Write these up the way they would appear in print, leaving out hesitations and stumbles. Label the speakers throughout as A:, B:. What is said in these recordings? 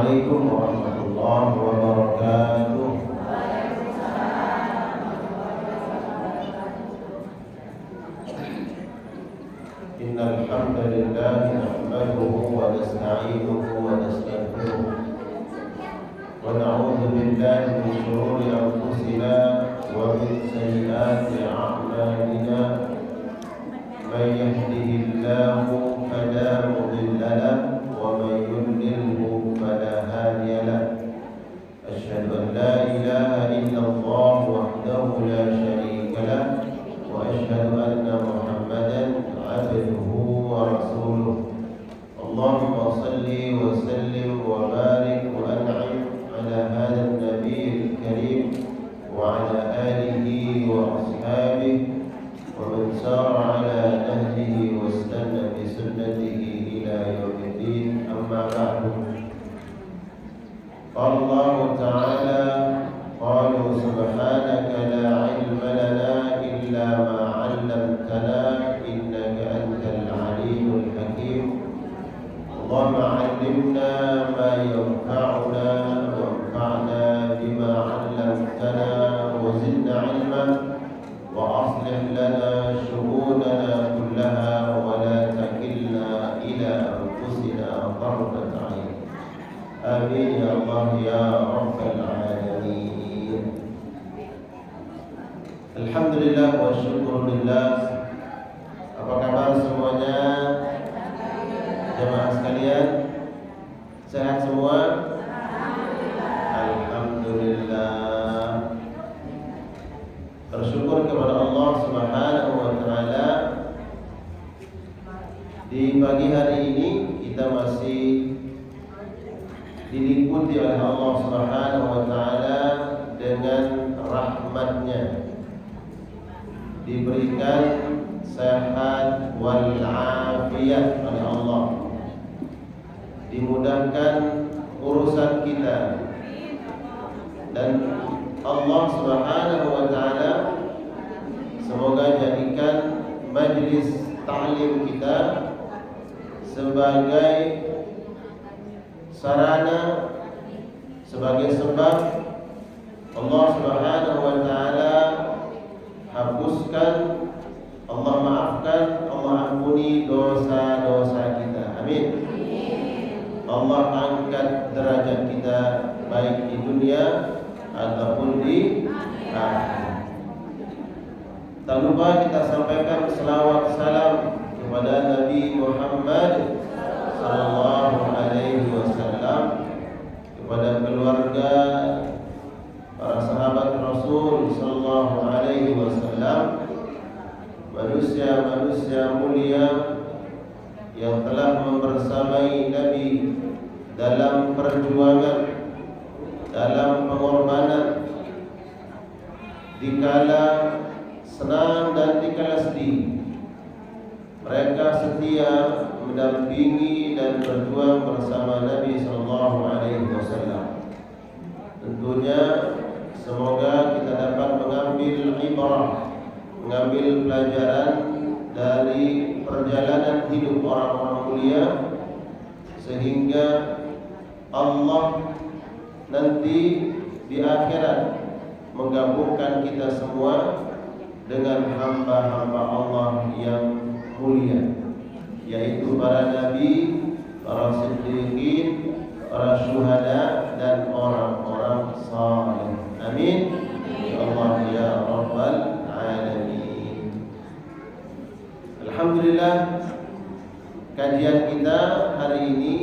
A: Assalamualaikum warahmatullahi wabarakatuh. Innal hamdalillah nahmaduhu wa nasta'inuhu wa nastaghfiruh wa na'udzu billahi min shururi anfusina wa min sayyiati a'malina. Man yahdihillahu fala mudilla lahu wa man yudlilhu fala hadiya lahu. Asyhadu an la ilaha illallah wahdahu la syarika lahu wa asyhadu anna Muhammadan abduhu wa rasuluh. Allahumma salli wa sallim wa barik wa an'im ala hadha an-nabiyil karim wa ala alihi wa ashabihi wa man sara ala nahjihi wa istanna bi sunnatihi ila yaumiddin. Amma ba'du. Qala Allah ta'ala qalu subhanaka la ilma lana illa ma 'allamtana innaka antal alimul hakim. Allahumma 'allimna ma yanfa'una wanfa'na bima 'allamtana wa zidna 'ilma wa aslih lana shughulana kullaha wa la takilna ila anfusina tarfata 'ain. Amin ya Allah ya rabbal alamin. Alhamdulillah wa syukurulillah. Apa kabar semuanya? Jemaah sekalian, sehat semua? Alhamdulillah. Bersyukur kepada Allah Subhanahu wa taala. Di pagi hari ini kita masih diliputi oleh Allah Subhanahu wa taala dengan rahmatnya, diberikan sehat wal afiyah oleh Allah, dimudahkan urusan kita, dan Allah Subhanahu wa taala semoga jadikan majlis ta'lim kita sebagai sarana, sebagai sebab Allah Subhanahu wa taala hapuskan, Allah maafkan, Allah ampuni dosa-dosa kita. Amin. Allah angkat derajat kita baik di dunia ataupun di akhirat. Tak lupa kita sampaikan selawat salam kepada Nabi Muhammad sallallahu alaihi wasallam, kepada keluarga, para sahabat Rasul sallallahu alaihi wasallam, manusia-manusia mulia yang telah membersamai Nabi dalam perjuangan, dalam pengorbanan, dikala senang dan dikala sedih. Mereka setia mendampingi dan berjuang bersama Nabi sallallahu alaihi wasallam. Tentunya semoga kita dapat mengambil ibrah, mengambil pelajaran dari perjalanan hidup orang-orang mulia, sehingga Allah nanti di akhirat menggabungkan kita semua dengan hamba-hamba Allah yang mulia, yaitu para nabi, para siddiqin, para syuhada, dan orang-orang saleh. Amin ya Allah ya rabbal alamin. Alhamdulillah, kajian kita hari ini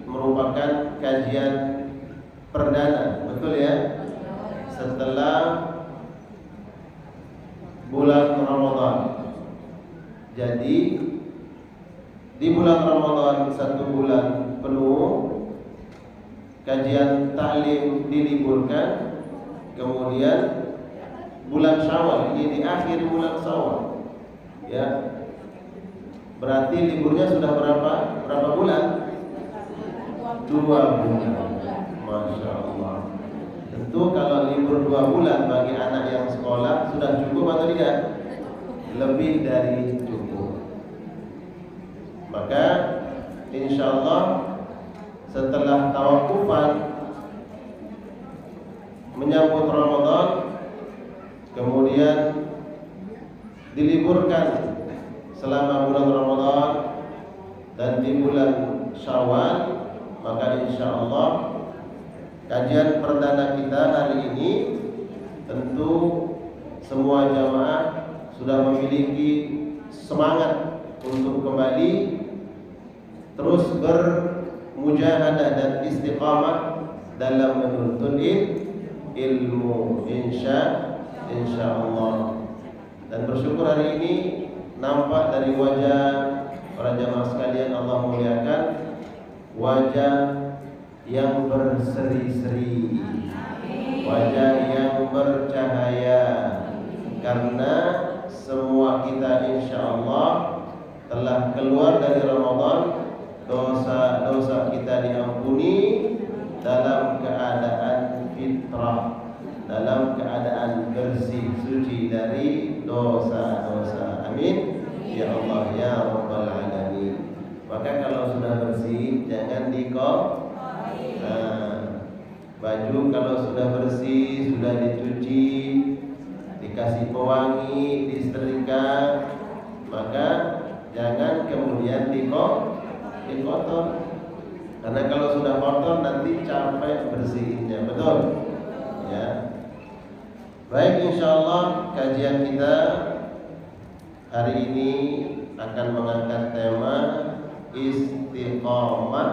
A: merupakan kajian perdana, betul ya? Setelah bulan Ramadan. Jadi di bulan Ramadan 1 bulan penuh kajian taklim diliburkan. Kemudian bulan Syawal, ini di akhir bulan Syawal, ya. Berarti liburnya sudah berapa bulan? 2 bulan. Masya Allah. Tentu kalau libur 2 bulan bagi anak yang sekolah sudah cukup atau tidak? Lebih dari cukup. Maka insya Allah setelah tawakufan menyambut Ramadan, kemudian diliburkan selama bulan Ramadan dan di bulan Syawal, maka insya Allah kajian perdana kita hari ini tentu semua jamaah sudah memiliki semangat untuk kembali terus bermujahadah dan istiqamah dalam menuntut ilmu insya Allah. Dan bersyukur hari ini nampak dari wajah para jamaah sekalian, Allah muliakan, wajah yang berseri-seri, wajah yang bercahaya, karena semua kita insya Allah telah keluar dari Ramadan, dosa-dosa kita diampuni dalam keadaan fitrah, dalam keadaan bersih suci dari dosa-dosa. Amin ya Allah ya Rabbal Alamin. Maka kalau sudah bersih jangan baju kalau sudah bersih, sudah dicuci, dikasih pewangi, disetrika, maka jangan kemudian dikotor. Karena kalau sudah kotor nanti capek bersihinnya, betul? Ya. Baik, insyaallah kajian kita hari ini akan mengangkat tema istiqamah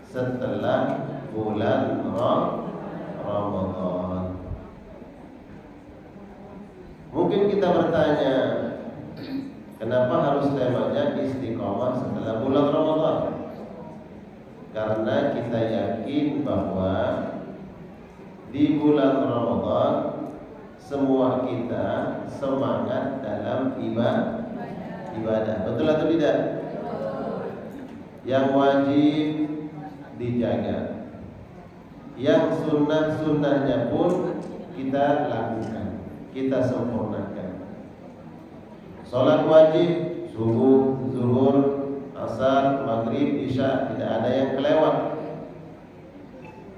A: setelah bulan Ramadan. Mungkin kita bertanya, kenapa harus temanya istiqamah setelah bulan Ramadan? Karena kita yakin bahwa di bulan Ramadan semua kita semangat dalam ibadah. Betul atau tidak? Yang wajib dijaga, yang sunnah-sunnahnya pun kita lakukan, kita sempurnakan. Sholat wajib, subuh, zuhur, asar, maghrib, isya, tidak ada yang kelewat.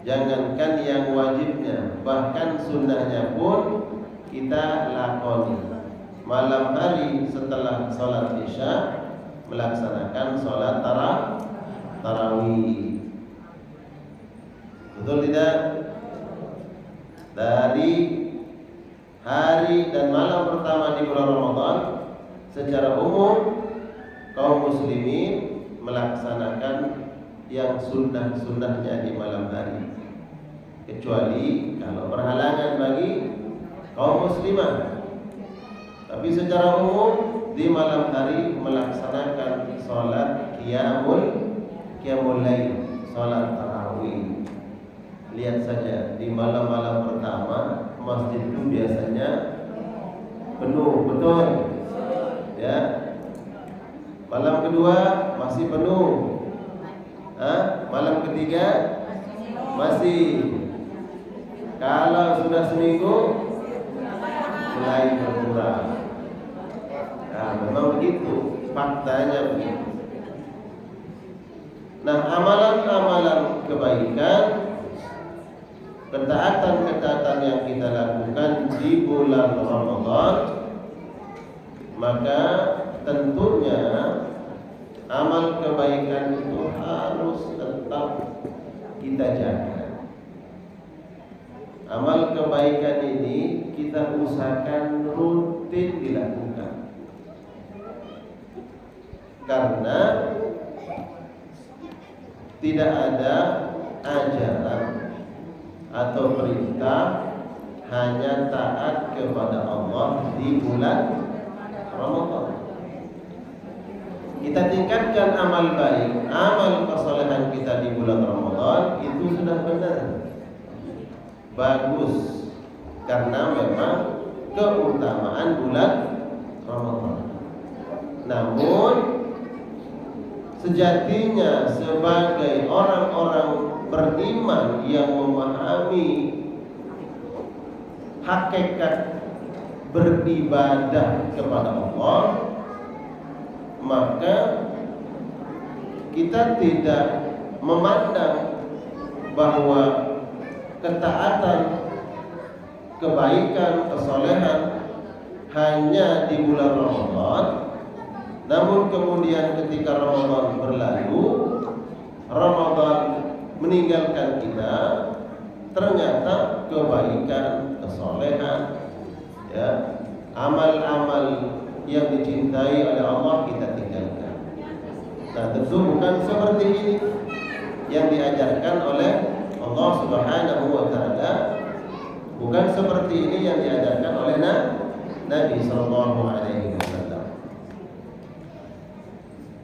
A: Jangankan yang wajibnya, bahkan sunnahnya pun kita lakoni. Malam hari setelah sholat isya melaksanakan sholat tarawih. Betul tidak? Dari hari dan malam pertama di bulan Ramadan, secara umum kaum muslimin melaksanakan yang sunnah-sunnahnya di malam hari, kecuali kalau berhalangan bagi kaum muslimah. Tapi secara umum di malam hari melaksanakan sholat qiyamul lail, sholat tarawih. Lihat saja di malam-malam pertama masjid itu biasanya penuh, betul? Ya. Malam kedua masih penuh. Malam ketiga masih. Kalau sudah seminggu mulai berkurang. Nah, memang begitu, faktanya begitu. Nah, amalan-amalan kebaikan, ketaatan-ketaatan yang kita lakukan di bulan Ramadan, maka tentunya amal kebaikan itu harus tetap kita jaga. Amal kebaikan ini kita usahakan rutin dilakukan, karena tidak ada ajaran atau perintah hanya taat kepada Allah di bulan Ramadan. Kita tingkatkan amal baik, amal kesalehan kita di bulan Ramadan, itu sudah benar, bagus, karena memang keutamaan bulan Ramadan. Namun sejatinya sebagai orang-orang beriman yang memahami hakikat beribadah kepada Allah, maka kita tidak memandang bahwa ketaatan, kebaikan, kesolehan hanya di bulan Ramadan, namun kemudian ketika Ramadan berlalu, Ramadan meninggalkan kita, ternyata kebaikan, kesolehan, ya, amal-amal yang dicintai oleh Allah kita tinggalkan. Nah, tentu bukan seperti ini yang diajarkan oleh Allah Subhanahu wa taala. Bukan seperti ini yang diajarkan oleh Nabi sallallahu alaihi wasallam.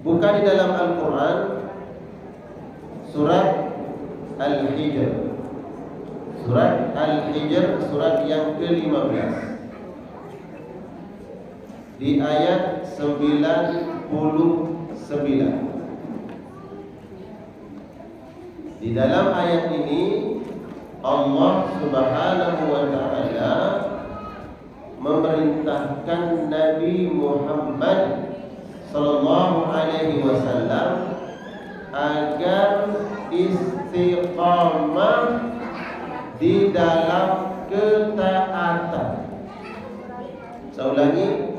A: Buka di dalam Al-Qur'an surat Al-Hijr. Surat Al-Hijr, surat yang ke-15. Di ayat 99. Di dalam ayat ini Allah Subhanahu wa taala memerintahkan Nabi Muhammad sallallahu alaihi wasallam agar istiqamah di dalam ketaatan. Saya ulangi,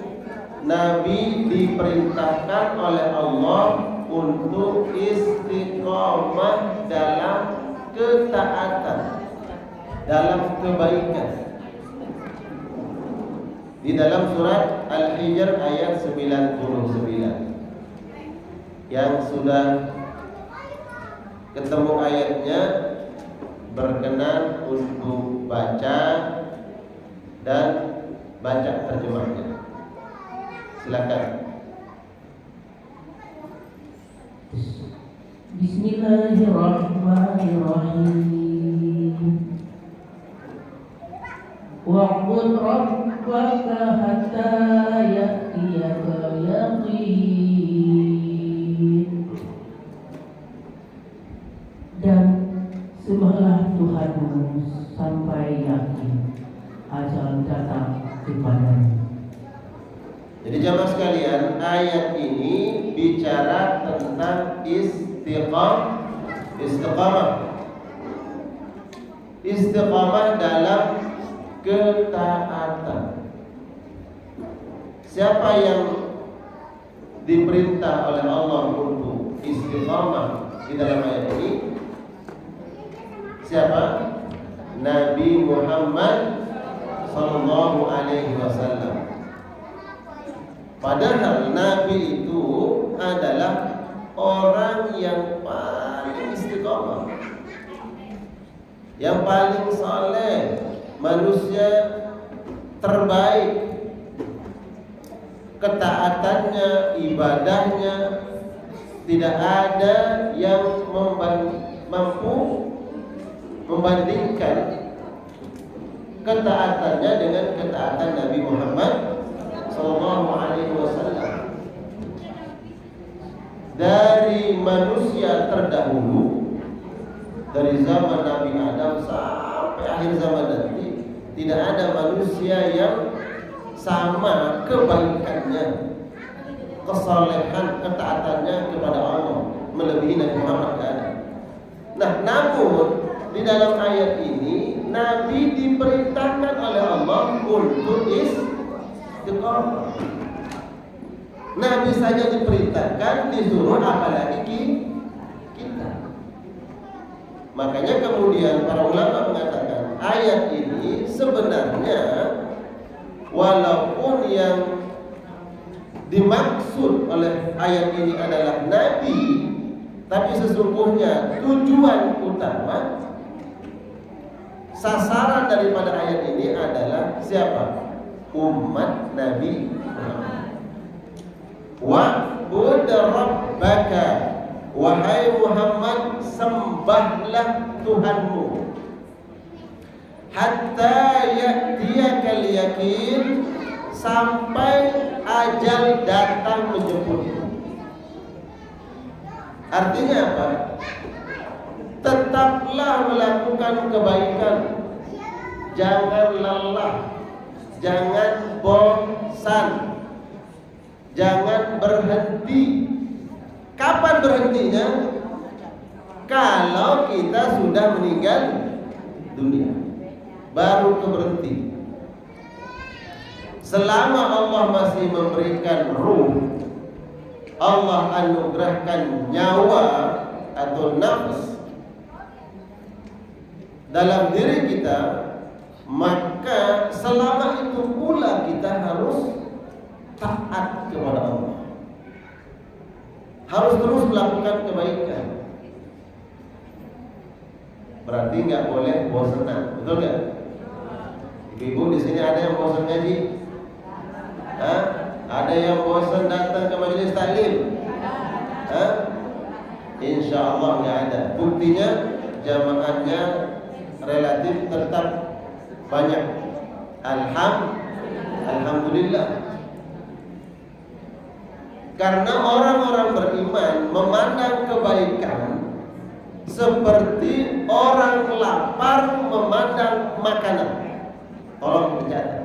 A: Nabi diperintahkan oleh Allah untuk istiqamah dalam ketaatan, dalam kebaikan. Di dalam surat Al-Hijr ayat 99. Yang sudah ketemu ayatnya berkenan untuk baca dan baca terjemahnya. Silakan.
B: Bismillahirrahmanirrahim. Wa'bud rabbaka hatta ya'tiyakal yaqin. Dan sembahlah Tuhanmu sampai yakin ajal datang kepadamu.
A: Jadi jamaah sekalian, ayat ini bicara tentang istiqamah dalam ketaatan. Siapa yang diperintah oleh Allah untuk istiqamah di dalam ayat ini? Siapa? Nabi Muhammad sallallahu alaihi wasallam. Padahal Nabi itu adalah orang yang paling istiqamah, yang paling saleh, manusia terbaik. Ketaatannya, ibadahnya tidak ada yang mampu membandingkan ketaatannya dengan ketaatan Nabi Muhammad sallallahu alaihi wasallam. Dari manusia terdahulu, dari zaman Nabi Adam sampai akhir zaman nanti, tidak ada manusia yang sama kebaikannya, kesalehan, ketaatannya kepada Allah melebihi Nabi Muhammad ke ada. Nah, namun di dalam ayat ini Nabi diperintahkan oleh Allah untuk istiqamah. Nabi saja diperintahkan, disuruh, apalagi kita. Makanya kemudian para ulama mengatakan ayat ini sebenarnya walaupun yang dimaksud oleh ayat ini adalah Nabi, tapi sesungguhnya tujuan utama, sasaran daripada ayat ini adalah siapa? Umat Nabi Muhammad. Wa'bud rabbaka, wahai Muhammad, sembahlah Tuhanmu, hatta ya'tiyakal yaqin, sampai ajal datang menjemputmu. Artinya apa? Tetaplah melakukan kebaikan, jangan lelah, jangan bosan, jangan berhenti. Kapan berhentinya? kalau kita sudah meninggal dunia, baru berhenti. Selama Allah masih memberikan ruh, Allah anugerahkan nyawa atau nafs dalam diri kita, maka selama itu pula kita harus taat kepada Allah, harus terus melakukan kebaikan. Berarti nggak boleh bosan, betul nggak? Ibu di sini ada yang bosan ngaji? Hah? Ada yang bosan datang ke majelis taklim? Hah? Insya Allah nggak ada. Buktinya jamaahnya relatif tetap banyak. Alhamdulillah. Karena orang-orang beriman memandang kebaikan seperti orang lapar memandang makanan. Tolong dicatat.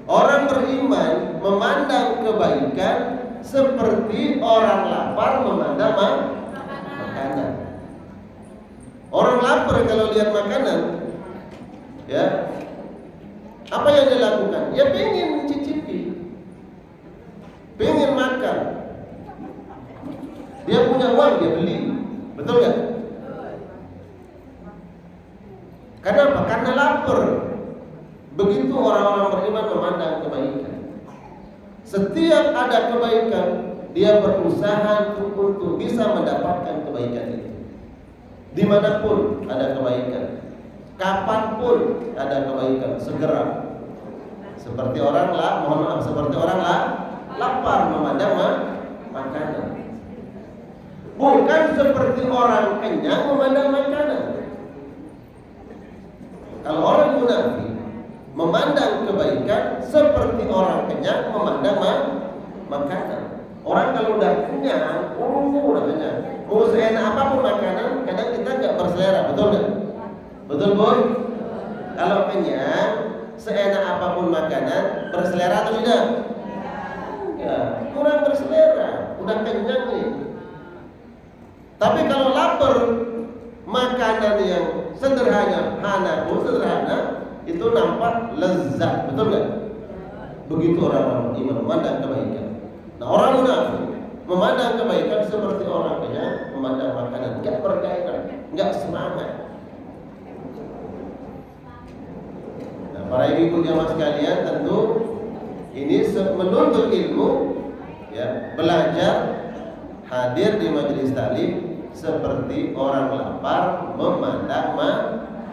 A: Orang beriman memandang kebaikan seperti orang lapar memandang makanan. Orang lapar kalau lihat makanan, ya, apa yang dia lakukan? Ya pengen mencicipi, pengen makan. Dia punya uang, dia beli, betul nggak? Kenapa? Karena lapar. Begitu orang-orang beriman memandang kebaikan. Setiap ada kebaikan, dia berusaha untuk bisa mendapatkan kebaikan itu. Dimanapun ada kebaikan, kapanpun ada kebaikan, segera. Seperti orang lapar memandang makanan. Bukan seperti orang kenyang memandang makanan. Kalau orang munafik memandang kebaikan seperti orang kenyang memandang makanan. Orang kalau udah kenyang, udah kenyang, mau seenak apapun makanan, kadang kita nggak berselera, betul nggak? Betul boy? Kalau kenyang, seenak apapun makanan, berselera atau tidak? Ya, kurang berselera, udah kenyang nih. Tapi kalau lapar, makanan yang sederhana itu nampak lezat, betul nggak? Begitu orang iman memandang kebaikan. Nah, orang munafik memandang kebaikan seperti orang kenyang memandang makanan, nggak bergairah, nggak semangat. Nah, para ibu jamaah sekalian, tentu ini menuntut ilmu, ya, belajar, hadir di majelis taklim seperti orang lapar memandang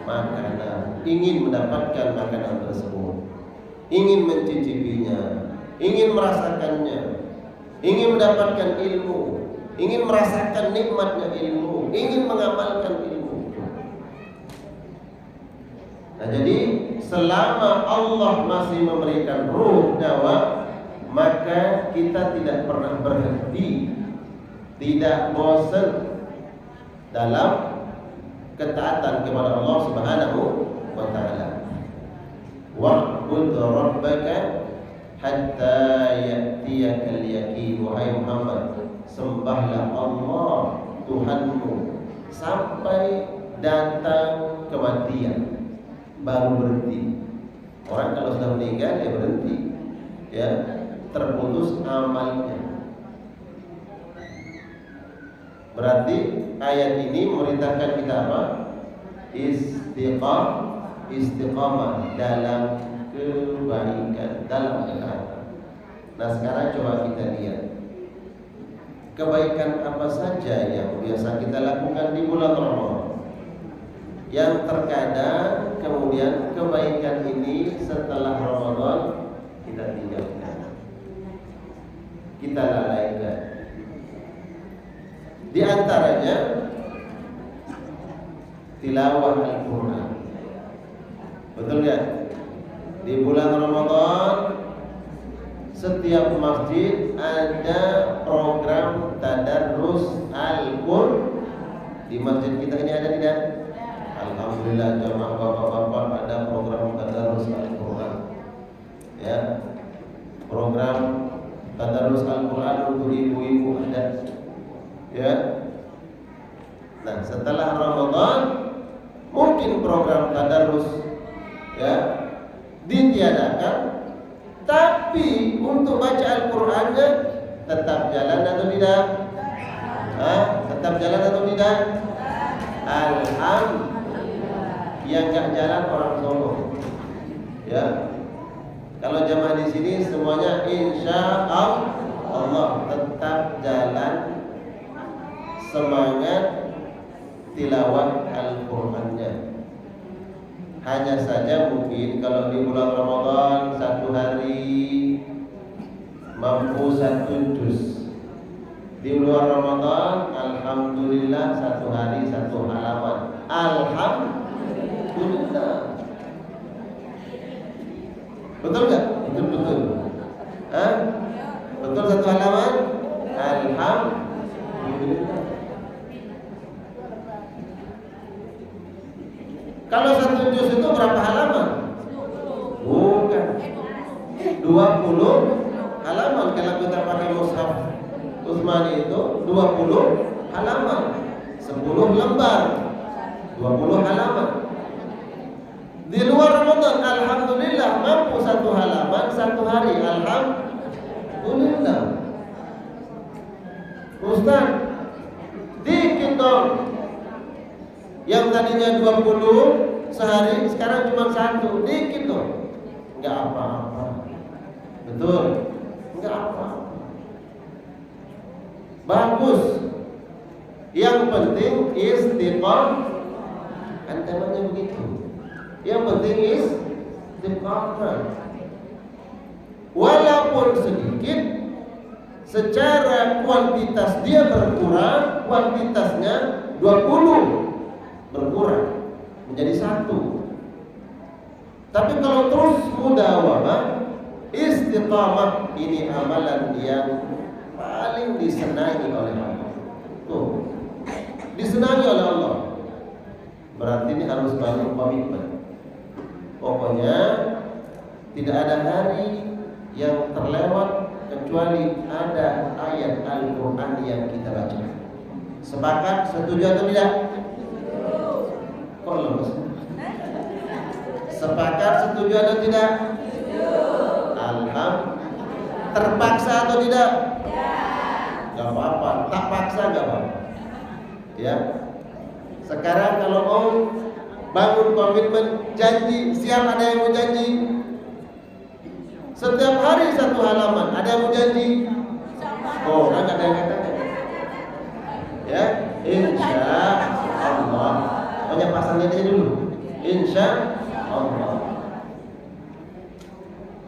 A: makanan, ingin mendapatkan makanan tersebut, ingin mencicipinya, ingin merasakannya, ingin mendapatkan ilmu, ingin merasakan nikmatnya ilmu, ingin mengamalkan ilmu. Nah, jadi selama Allah masih memberikan ruh nyawa, maka kita tidak pernah berhenti, tidak bosan dalam ketaatan kepada Allah Subhanahu wa ta'ala. Wa'bud rabbaka hatta ya'tiyakal yaqin. Wahai Muhammad, sembahlah Allah Tuhanmu sampai datang kematian, baru berhenti. Orang kalau sudah meninggal dia berhenti, ya, terputus amalnya. Berarti ayat ini memerintahkan kita apa? Istiqamah dalam kebaikan, dalam ketaatan. Nah, sekarang coba kita lihat kebaikan apa saja yang biasa kita lakukan di bulan Ramadan, yang terkadang kemudian kebaikan ini setelah Ramadan kita tinggalkan, kita lalaikan. Di antaranya tilawah Al-Quran. Betul ya? Di bulan Ramadan setiap masjid ada program tadarrus Al-Quran. Di masjid kita ini ada tidak? Alhamdulillah jamaah bapak-bapak ada program tadarrus Al-Quran. Ya, program tadarrus Al-Quran untuk ibu-ibu ada. Ya, Nah, setelah Ramadan mungkin program tadarus ya ditiadakan, tapi untuk baca Al-Qur'annya tetap jalan atau tidak? Tetap jalan atau tidak? Alhamdulillah. Yang nggak jalan orang Solo. Ya. Kalau jamaah di sini semuanya insya Allah tetap jalan, semangat tilawah Al-Qur'annya. Hanya saja mungkin kalau di bulan Ramadan satu hari mampu 1 juz. Di luar Ramadan alhamdulillah satu hari 1 halaman. Alhamdulillah. Betul nggak? Betul. Betul 1 halaman? Alhamdulillah. Kalau 1 juz itu berapa halaman? Bukan 20 halaman. Kalau kita pakai mushaf Utsmani itu 20 halaman, 10 lembar, 20 halaman. Di luar Ramadan alhamdulillah mampu 1 halaman 1 hari. Alhamdulillah. Ustaz, dikit dong. Yang tadinya 20 sehari sekarang cuma 1, dikit dong. Enggak apa-apa. Betul? Enggak apa-apa. Bagus. Yang penting istiqamah. Kan temanya begitu. Yang penting istiqamah. Walaupun sedikit, secara kuantitas dia berkurang, kuantitasnya 20 berkurang menjadi 1. Tapi kalau terus mudawamah, istiqamah, ini amalan yang paling disenangi oleh Allah. Tuh, disenangi oleh Allah. Berarti ini harus banyak komitmen. Pokoknya tidak ada hari yang terlewat kecuali ada ayat Al-Qur'an yang kita baca. Sepakat? Setuju atau tidak? Kok lemes? Sepakat? Setuju atau tidak? Alhamdulillah. Terpaksa atau tidak? Gak apa-apa. Tak paksa gak apa-apa. Ya. Sekarang kalau mau bangun komitmen, janji, siap ada yang mau janji? Setiap hari 1 halaman, ada yang mau janji? Oh, kan ada yang katakan. Ya, insya Allah. Hanya pasangnya aja dulu. Insya Allah.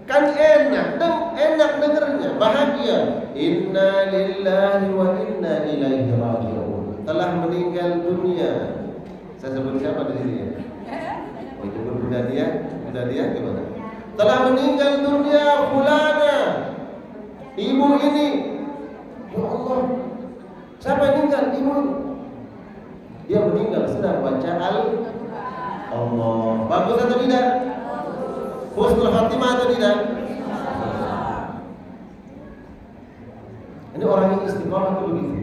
A: Kan enak dengernya, bahagia. Inna lillahi wa inna ilaihi raji'un. Telah meninggal dunia. Saya sebut siapa di sini ya? Oh, itu Bunda dia gimana? Telah meninggal dunia fulana, ibu ini. Ya Allah, siapa yang meninggal? Ibu. Dia meninggal sedang baca Allah. Bagus atau tidak? Husnul khatimah atau tidak? Ini orang yang istiqamah itu begitu.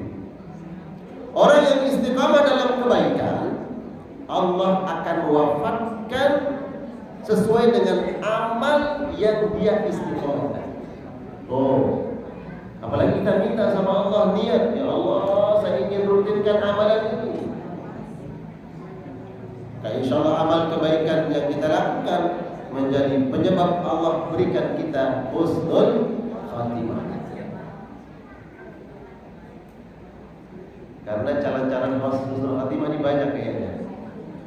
A: Orang yang istiqamah dalam kebaikan, Allah akan wafatkan sesuai dengan amal yang dia istiqomahkan. Oh, apalagi kita minta sama Allah niat, ya Allah, saya ingin rutinkan amalan ini. Nah, insya Allah amal kebaikan yang kita lakukan menjadi penyebab Allah berikan kita husnul khatimah. Karena calon-calon husnul khatimah ini banyak kayaknya.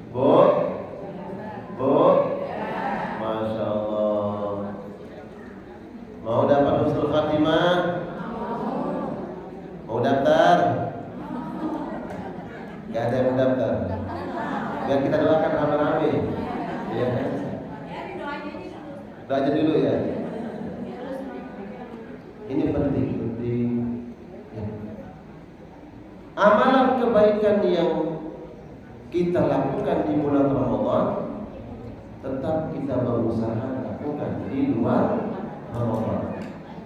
A: Bu, Masya Allah. Mau dapat husnul khatimah? Mau daftar? Gak ada yang mau daftar. Biar kita doakan rame-rame. Ya. Doa aja dulu ya. Ini penting. Ya. Amalan kebaikan yang kita lakukan di bulan Ramadan tetap kita berusaha lakukan di luar Ramadan.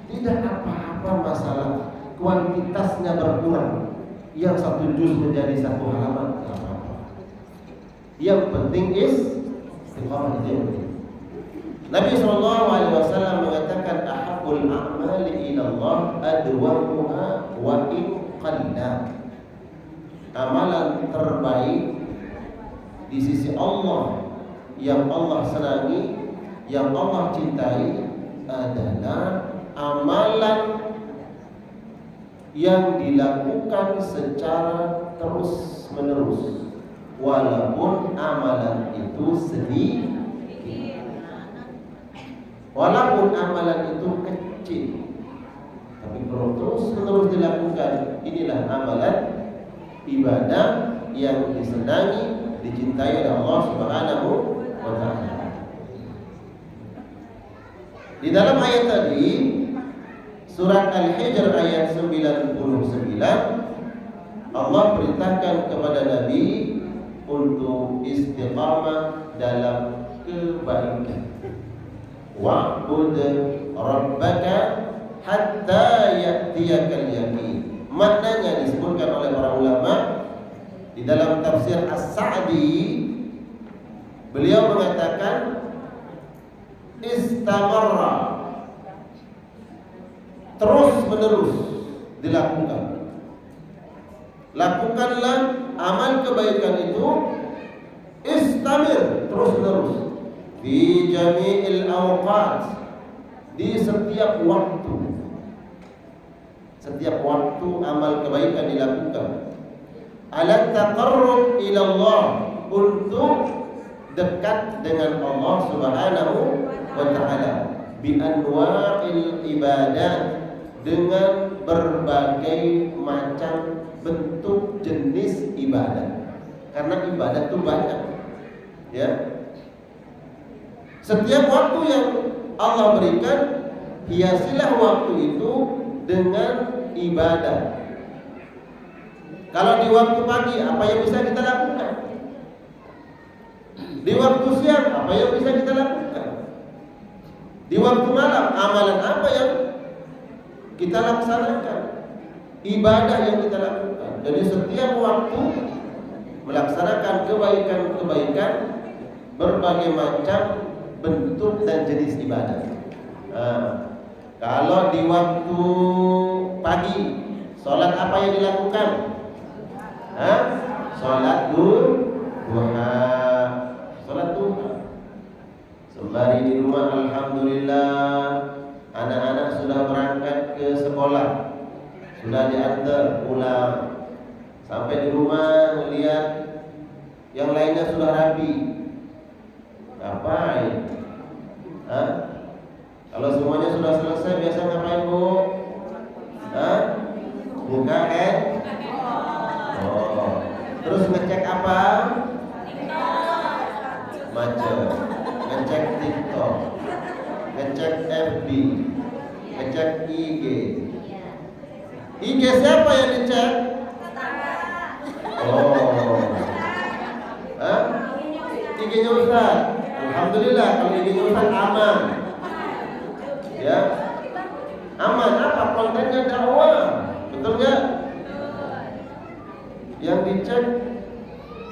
A: Tidak apa-apa masalah kuantitasnya berkurang. yang satu juz menjadi satu halaman, tidak apa-apa. Yang penting istiqamah itu yang penting. Nabi SAW mengatakan ahabbul a'mali ila Allah adwamuha wa in qalla. Amalan terbaik di sisi Allah yang Allah senangi, yang Allah cintai adalah amalan yang dilakukan secara terus-menerus, walaupun amalan itu sedikit, walaupun amalan itu kecil, tapi kalau terus-menerus dilakukan, inilah amalan ibadah yang disenangi, dicintai oleh Allah Subhanahu wa Ta'ala. Di dalam ayat tadi, surat Al-Hijr ayat 99, Allah perintahkan kepada Nabi untuk istiqamah dalam kebaikan. Wa'bud rabbaka hatta ya'tiyakal yaqin. Maknanya disebutkan oleh para ulama di dalam tafsir As-Sa'di, beliau mengatakan istamarra, terus menerus dilakukan. Lakukanlah amal kebaikan itu istamir, terus menerus fi jami'il awqat, di setiap waktu. Setiap waktu amal kebaikan dilakukan. Ala taqarrub ila Allah, untuk dekat dengan Allah Subhanahu wa Ta'ala, bi anwa'il ibadat, dengan berbagai macam bentuk jenis ibadah. Karena ibadah itu banyak, ya. Setiap waktu yang Allah berikan, hiasilah waktu itu dengan ibadah. Kalau di waktu pagi, apa yang bisa kita lakukan? Di waktu siang, apa yang bisa kita lakukan? Di waktu malam, amalan apa yang kita laksanakan? Ibadah yang kita lakukan. Jadi setiap waktu melaksanakan kebaikan-kebaikan, berbagai macam bentuk dan jenis ibadah. Kalau di waktu pagi, sholat apa yang dilakukan? Sholat duha. Sholat duha. Sembari di rumah, alhamdulillah, anak-anak sudah berangkat ke sekolah, sudah diantar pulang. Sampai di rumah melihat yang lainnya sudah rapi. Ngapain? Kalau semuanya sudah selesai, biasa ngapain, Bu? Buka terus ngecek apa? Macam ngecek TikTok, ngecek FB, ngecek IG. IG siapa yang dicek? IG-nya Ustaz. Alhamdulillah, kalau IG-nya Ustaz aman. Ya, aman. Apa kontennya? Dakwah, betul nggak? Yang dicek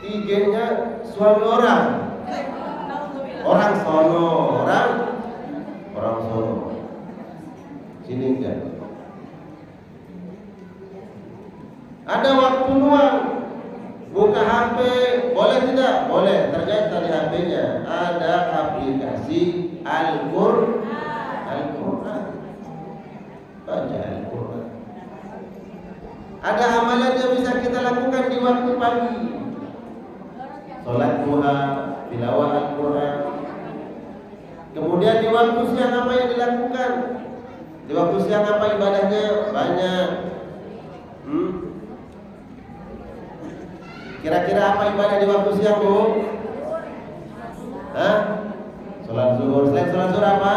A: IG-nya suami orang sono, orang sono. Sini enggak. Ada waktu luang, buka HP, boleh tidak? Boleh. Ternyata di HP-nya ada aplikasi Al-Qur'an. Baca Al-Qur'an. Ada amalan yang bisa kita lakukan di waktu pagi. Salat duha, tilawah Al-Qur'an. Kemudian di waktu siang apa yang dilakukan? Di waktu siang apa ibadahnya? Banyak. Kira-kira apa ibadah di waktu siang, Bu? Salat zuhur. Selain salat zuhur apa?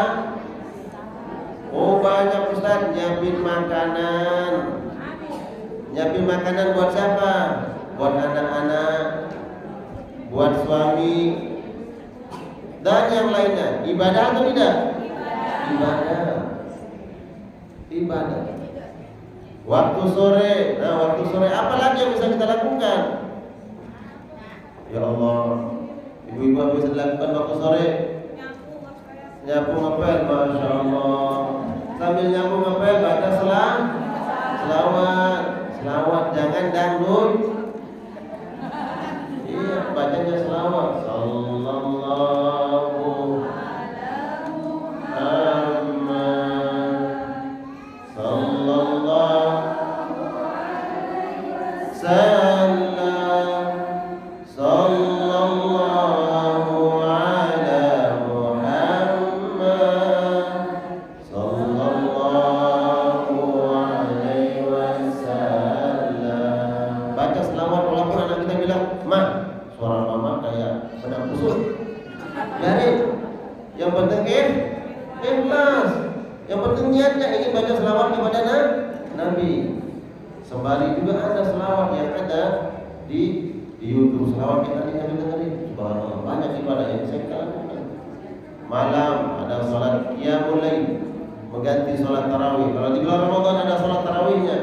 A: Oh, banyak, Ustaz. Nyiapin makanan. Nyiapin makanan buat siapa? Buat anak-anak, buat suami, dan yang lainnya. Ibadah atau tidak? Ibadah. Waktu sore. Nah, waktu sore apa lagi kita lakukan. Ya Allah, ibu-ibu apa bisa dilakukan waktu sore? Nyapu ngepel, Masya Allah. Sambil nyapu ngepel baca selawat, jangan dangdut. Iya, bacanya selawat. Sallallahu Muhammad, sallallahu sallam, sallallahu ala Muhammad, sallallahu alaihi wasallam. Baca selawat walaupun anak kita bilang, "Mah, suara mama kayak sedang kusut." Biarin. Yang penting ikhlas. Yang penting niatnya ingin baca selawat kepada Nabi. Sembari juga ada selawat yang ada di YouTube. Selawat yang tadi kami dengerin. Subhanallah, banyak ibadah yang saya lakukan. Malam ada salat qiyamul lail, mengganti salat tarawih. Kalau di bulan Ramadan ada salat tarawihnya.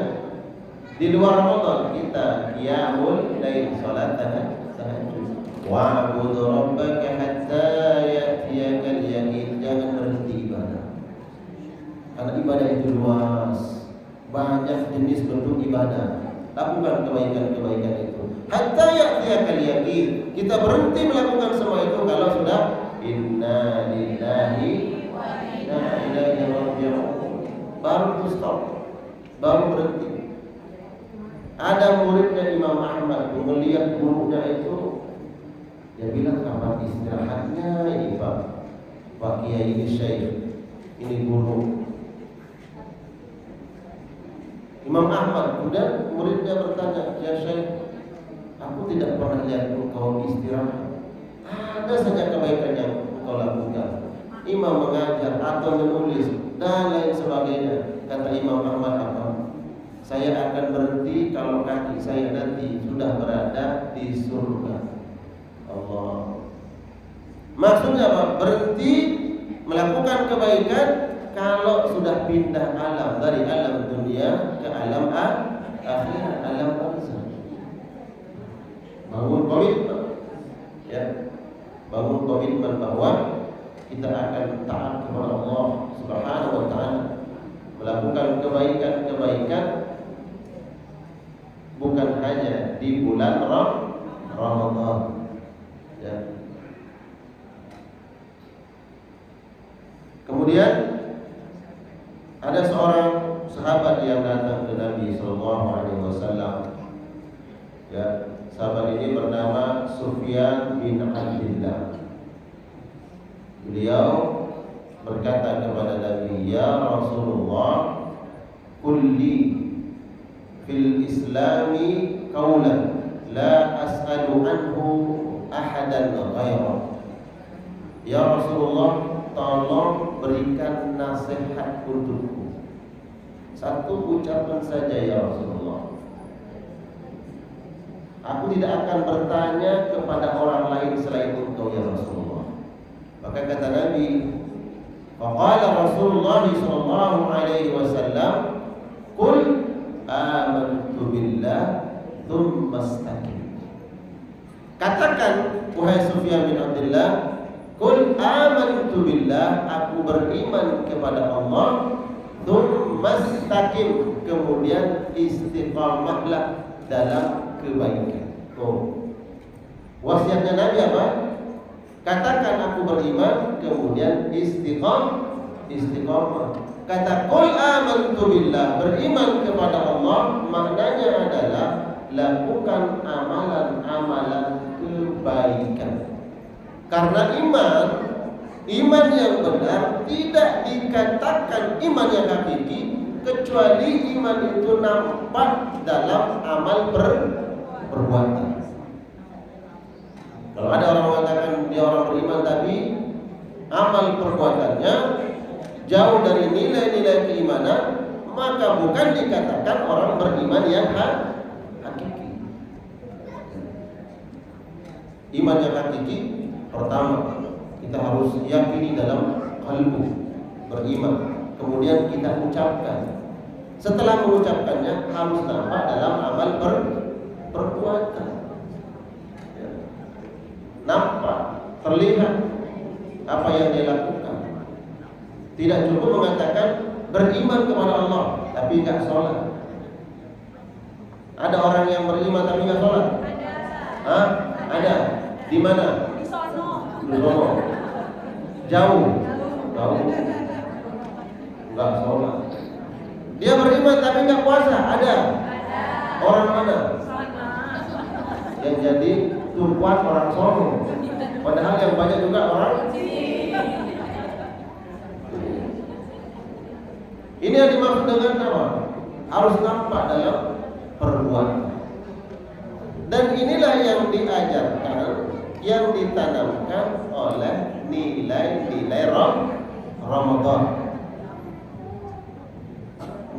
A: Di luar Ramadan kita qiyamul lail, salat tahajud. Wa'bud rabbaka hatta ya'tiyakal yaqin. Jangan berhenti ibadah. Karena ibadah itu luas, banyak jenis bentuk ibadah. Lakukan kebaikan-kebaikan itu. Hatta ya'tiyakal yaqin. Kita berhenti melakukan semua itu kalau sudah inna lillahi wa inna ilaihi raji'un. Baru stop, baru berhenti. Ada muridnya Imam Ahmad, melihat gurunya itu, dia bilang, kapan istirahatnya ini Pak Kiai ini Syekh, ini guru. Imam Ahmad, kemudian muridnya bertanya, "Ya Syekh, aku tidak pernah lihat engkau istirahat. Ada saja kebaikan yang engkau lakukan. Imam mengajar atau menulis dan lain sebagainya." Kata Imam Ahmad apa? "Saya akan berhenti kalau kaki saya nanti sudah berada di surga." Allah. Maksudnya apa? Berhenti melakukan kebaikan kalau sudah pindah alam, dari alam dunia ke alam akhirat, alam barzakh. Bangun komitmen, ya, bangun komitmen bahwa kita akan taat kepada Allah Subhanahu wa taala, melakukan kebaikan-kebaikan bukan hanya di bulan Ramadan. Ya. Kemudian ada seorang sahabat yang datang ke Nabi Sallallahu Alaihi Wasallam. Ya, sahabat ini bernama Sufyan bin Abdullah. Beliau berkata kepada Nabi, "Ya Rasulullah, kulli fil Islami qawlan la as'alu anhu ahadan ghairah." Ya Rasulullah, tolong berikan nasihat untukku. Satu ucapan saja ya Rasulullah. Aku tidak akan bertanya kepada orang lain selain engkau ya Rasulullah. Maka kata Nabi, faqala Rasulullah sallallahu alaihi wasallam, "Qul amantu billah tsumma istaqim." Katakan wahai Sufyan bin Abdullah, "Qul amantu billah," aku beriman kepada Allah, tsumma istaqim, kemudian istiqamahlah dalam kebaikan. Wasiatnya Nabi apa? Katakan aku beriman, kemudian istiqamah. Kata qul amantu billah, beriman kepada Allah, maknanya adalah lakukan amalan-amalan kebaikan. Karena iman yang benar tidak dikatakan iman yang hakiki kecuali iman itu nampak dalam amal perbuatan. Kalau ada orang mengatakan dia orang beriman tapi amal perbuatannya jauh dari nilai-nilai keimanan, maka bukan dikatakan orang beriman yang hakiki. Iman yang hakiki, pertama kita harus yakini dalam qalbu, beriman. Kemudian kita ucapkan. Setelah mengucapkannya harus nampak dalam amal perbuatan. terlihat apa yang dia lakukan. Tidak cukup mengatakan beriman kepada Allah tapi nggak sholat. Ada orang yang beriman tapi nggak sholat? Hah? Ada. Di mana? Di sono. Jauh. Nggak sholat. Dia beriman tapi nggak puasa? Ada. Orang mana? Yang jadi tumpuan orang sono. Padahal yang banyak juga orang. Ini yang dimaksud dengan apa? Harus nampak dalam perbuatan. Dan inilah yang diajarkan, yang ditanamkan oleh nilai-nilai Ramadan.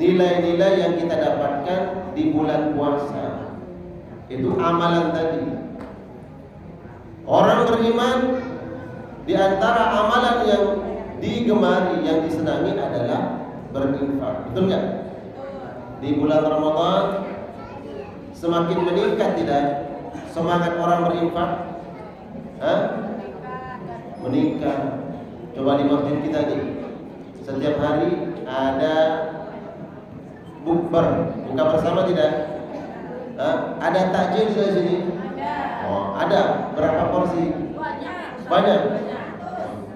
A: Nilai-nilai yang kita dapatkan di bulan puasa. Itu amalan tadi. Orang beriman, di antara amalan yang digemari, yang disenangi adalah berinfak. Betul nggak? Di bulan Ramadan semakin meningkat tidak semangat orang berinfak? Meningkat. Coba di masjid kita nih, setiap hari ada bukber, buka bersama tidak? Ada takjil di sini? Oh, ada. Berapa porsi? Banyak.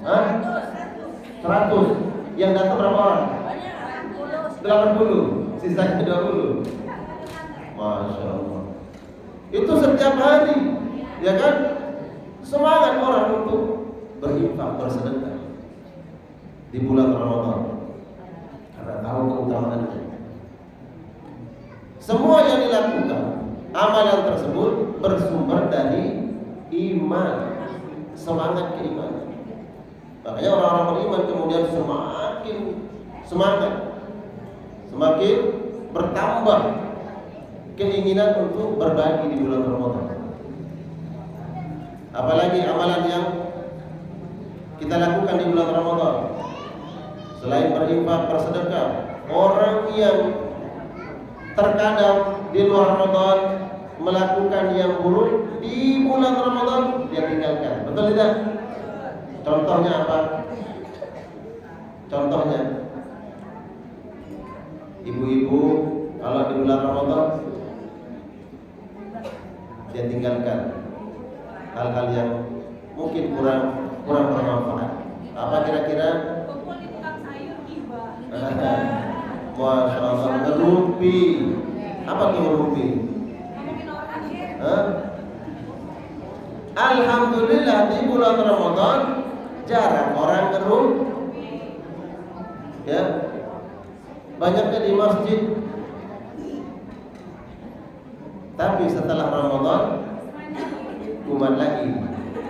A: 100. Yang datang berapa orang? 80. Sisanya 20. Masya Allah. Itu setiap hari, ya kan? Semangat orang untuk berinfak, bersedekah di bulan Ramadan karena tahu keutamaannya. Semua yang dilakukan, amalan tersebut bersumber dari iman, semangat keimanan. Makanya orang-orang beriman kemudian semakin semangat, semakin bertambah keinginan untuk berbagi di bulan Ramadan. Apalagi amalan yang kita lakukan di bulan Ramadan, selain berinfak, bersedekah, orang yang terkadang di luar Ramadan melakukan yang buruk, di bulan Ramadan dia tinggalkan. Betul tidak? Contohnya apa? Contohnya ibu-ibu kalau di bulan Ramadan dia tinggalkan hal-hal yang mungkin kurang bermanfaat. Apa kira-kira?
C: Kumpul di tukang sayur hibah.
A: Masya Allah, ngerumpi. Apa tuh ngerumpi?
C: Ngomongin orang akhir.
A: Alhamdulillah di bulan Ramadan jarang orang ngerumpi. Ya, banyaknya di masjid. Tapi setelah Ramadan kuman lagi.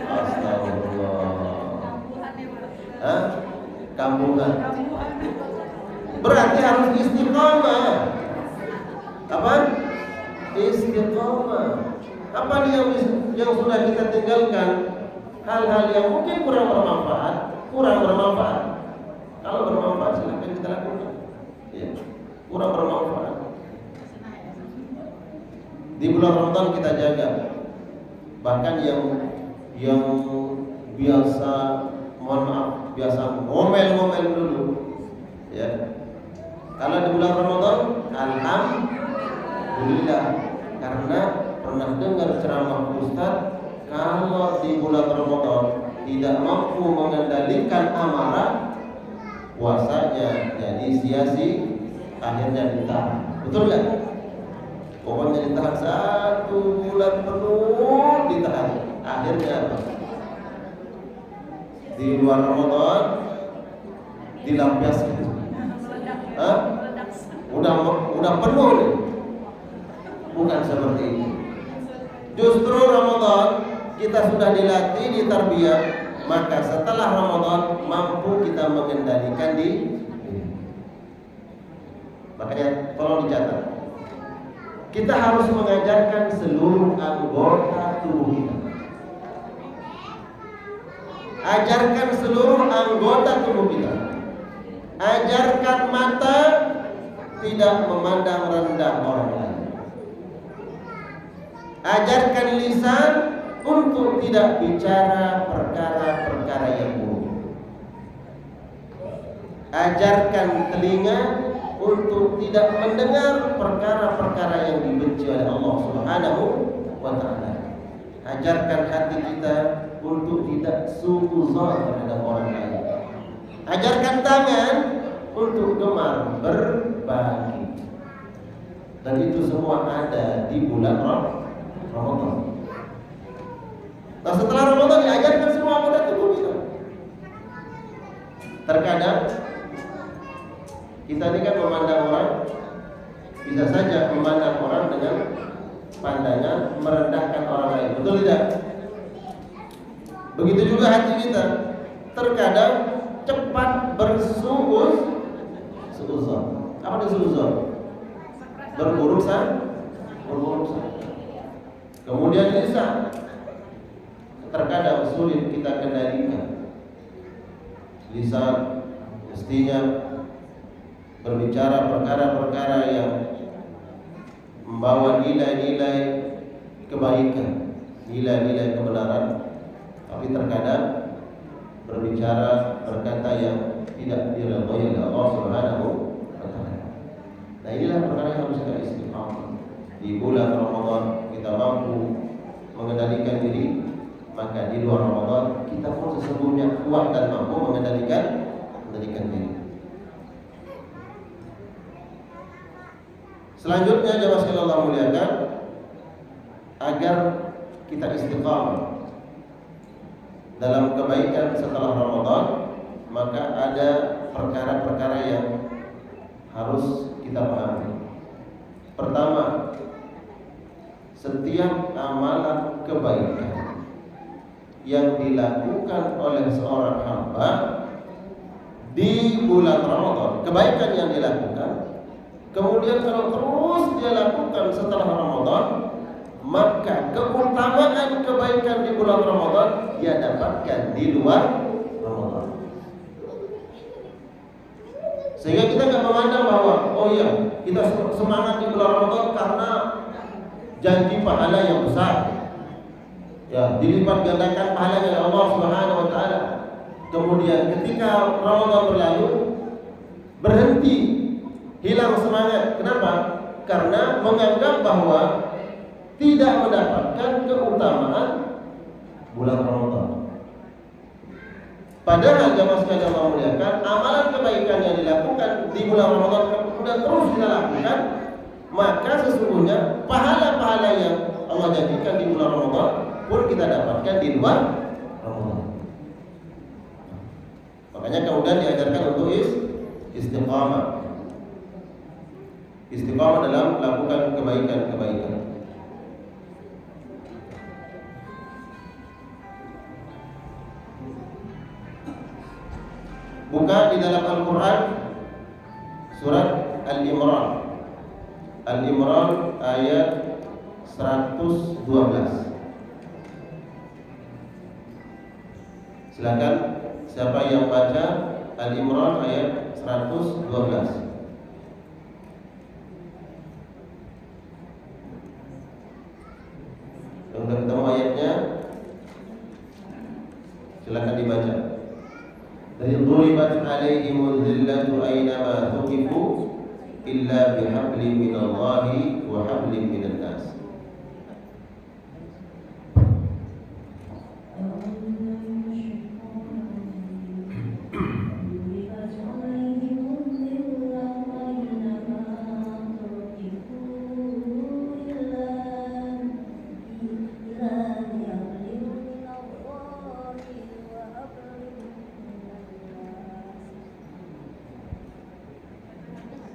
A: Astagfirullah. Kampungan. Berarti harus istiqomah. Apa? Istiqomah. Apa nih yang sudah kita tinggalkan? Hal-hal yang mungkin kurang bermanfaat. Kalau bermanfaat silakan kita lakukan. Ya. Kurang bermanfaat. Di bulan Ramadan kita jaga. Bahkan yang biasa, mohon maaf, biasa ngomel dulu, ya. Kalau di bulan Ramadan, alhamdulillah, karena pernah dengar ceramah Ustaz, kalau di bulan Ramadan tidak mampu mengendalikan amarah, puasanya jadi sia-sia, akhirnya ditahan. Betul nggak? Pokoknya ditahan 1 bulan penuh, ditahan. Akhirnya apa? Di luar Ramadan dilampiaskan. Udah penuh nih. Bukan seperti itu. Justru Ramadan kita sudah dilatih, ditarbiyah, maka setelah Ramadan mampu kita mengendalikan diri. Makanya tolong dicatat. Kita harus mengajarkan seluruh anggota tubuh kita. Ajarkan seluruh anggota tubuh kita. Ajarkan mata tidak memandang rendah orang lain. Ajarkan lisan untuk tidak bicara perkara-perkara yang buruk. Ajarkan telinga untuk tidak mendengar perkara-perkara yang dibenci oleh Allah Subhanahu wa taala. Ajarkan hati kita untuk tidak suudzon terhadap orang lain. Ajarkan tangan untuk gemar berbagi. Dan itu semua ada di bulan Ramadan. Nah, setelah Ramadan diajarkan semua anggota tubuh kita. Terkadang kita ini kan memandang orang, bisa saja memandang orang dengan pandangan merendahkan orang lain. Betul tidak? Begitu juga hati kita. Terkadang cepat bersuuzon. Apa itu suuzon? Berburuk sangka. Kemudian lisan. Terkadang sulit kita kendalikan. Lisan mestinya berbicara perkara-perkara yang membawa nilai-nilai kebaikan, nilai-nilai kebenaran, tapi terkadang berbicara berkata yang tidak diridhai oleh Allah Subhanahu wa taala. Nah, inilah perkara yang harus kita istiqamah. Di bulan Ramadan kita mampu mengendalikan diri, maka di luar Ramadan kita pun sesungguhnya kuat dan mampu mengendalikan diri. Selanjutnya jemaah sekalian Allah muliakan, agar kita istiqamah dalam kebaikan setelah Ramadan, maka ada perkara-perkara yang harus kita pahami. Pertama, setiap amalan kebaikan yang dilakukan oleh seorang hamba di bulan Ramadan, kebaikan yang dilakukan, kemudian kalau terus dia lakukan setelah Ramadan, maka keutamaan kebaikan di bulan Ramadan dia dapatkan di luar Ramadan. Sehingga kita nggak memandang bahwa oh iya kita semangat di bulan Ramadan karena janji pahala yang besar, ya dilipat gandakan pahalanya oleh Allah Subhanahu wa taala. Kemudian ketika Ramadan berlalu berhenti, hilang semangat. Kenapa? Karena menganggap bahwa tidak mendapatkan keutamaan bulan Ramadan. Padahal jemaah sekalian Allah muliakan, amalan kebaikan yang dilakukan di bulan Ramadan kemudian terus kita lakukan, maka sesungguhnya pahala-pahala yang Allah janjikan di bulan Ramadan pun kita dapatkan di luar Ramadan. Makanya kemudian diajarkan untuk istiqamah. Istiqamah dalam melakukan kebaikan-kebaikan. Buka di dalam Al-Quran surat Al-Imran. Al-Imran ayat 112. Silakan siapa yang baca Al-Imran ayat 112. Sudah ketemu ayatnya? Silakan dibaca. Dari duribat alaihimul zillatu aynama thuqifu illa bihablin minallahi wa hablin minan nas.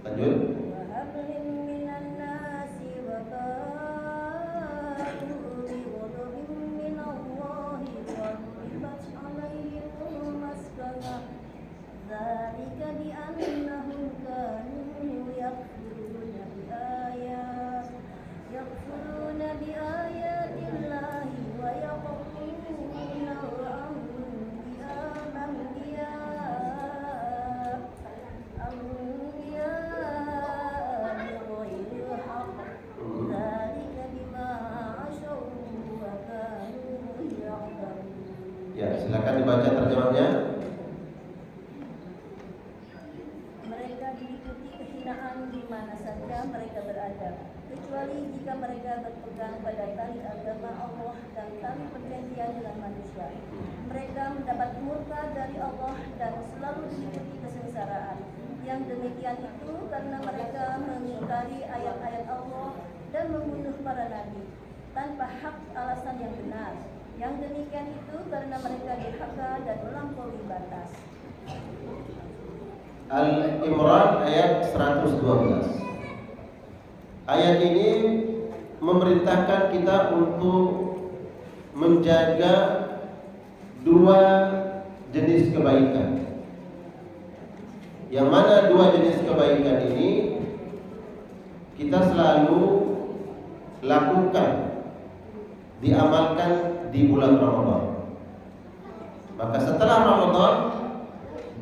A: Lanjut. silakan dibaca terjemahnya.
D: Mereka diikuti kehinaan di mana saja mereka berada, kecuali jika mereka berpegang pada tali agama Allah dan tali perjanjian dengan manusia. Mereka mendapat murka dari Allah dan selalu diikuti kesengsaraan. Yang demikian itu karena mereka mengingkari ayat-ayat Allah dan membunuh para nabi tanpa hak alasan yang benar. Yang demikian itu karena mereka durhaka dan melampaui batas.
A: Al-Imran ayat 112. Ayat ini memerintahkan kita untuk menjaga dua jenis kebaikan. Yang mana dua jenis kebaikan ini kita selalu lakukan, diamalkan di bulan Ramadan. Maka setelah Ramadan,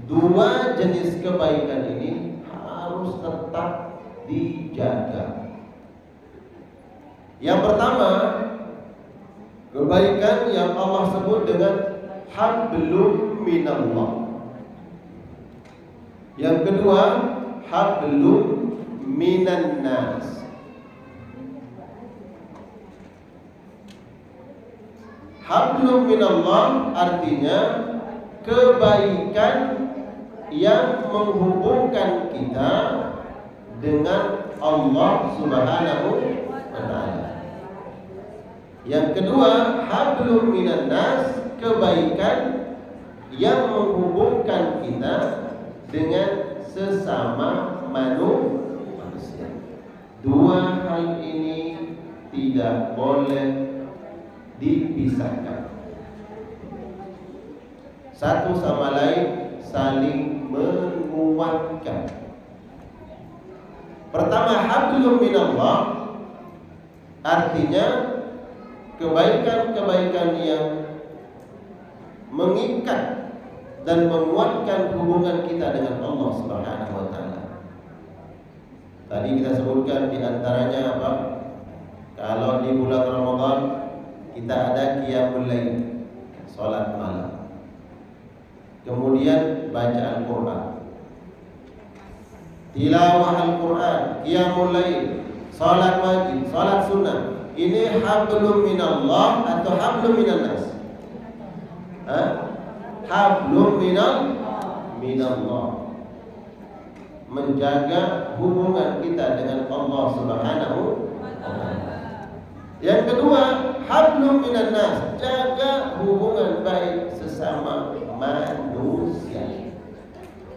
A: dua jenis kebaikan ini harus tetap dijaga. Yang pertama, kebaikan yang Allah sebut dengan hablum minallah. Yang kedua, hablum minan nas. Hablum minallah artinya kebaikan yang menghubungkan kita dengan Allah Subhanahu wa ta'ala. Yang kedua, hablum minan nas, kebaikan yang menghubungkan kita dengan sesama manusia. Dua hal ini tidak boleh dipisahkan. Satu sama lain saling menguatkan. Pertama, hablum minallah artinya kebaikan-kebaikan yang mengikat dan menguatkan hubungan kita dengan Allah Subhanahu wa ta'ala. Tadi kita sebutkan di antaranya apa? Kalau di bulan Ramadan kita ada qiyamul lail, salat malam. Kemudian baca Al-Qur'an. Tilawah Al-Qur'an, qiyamul lail, salat wajib, salat sunnah. Ini hablum minallah atau hablum minan nas? Hablum minallah. Menjaga hubungan kita dengan Allah Subhanahu wa ta'ala. Yang kedua, hablum minan nas, jaga hubungan baik sesama manusia.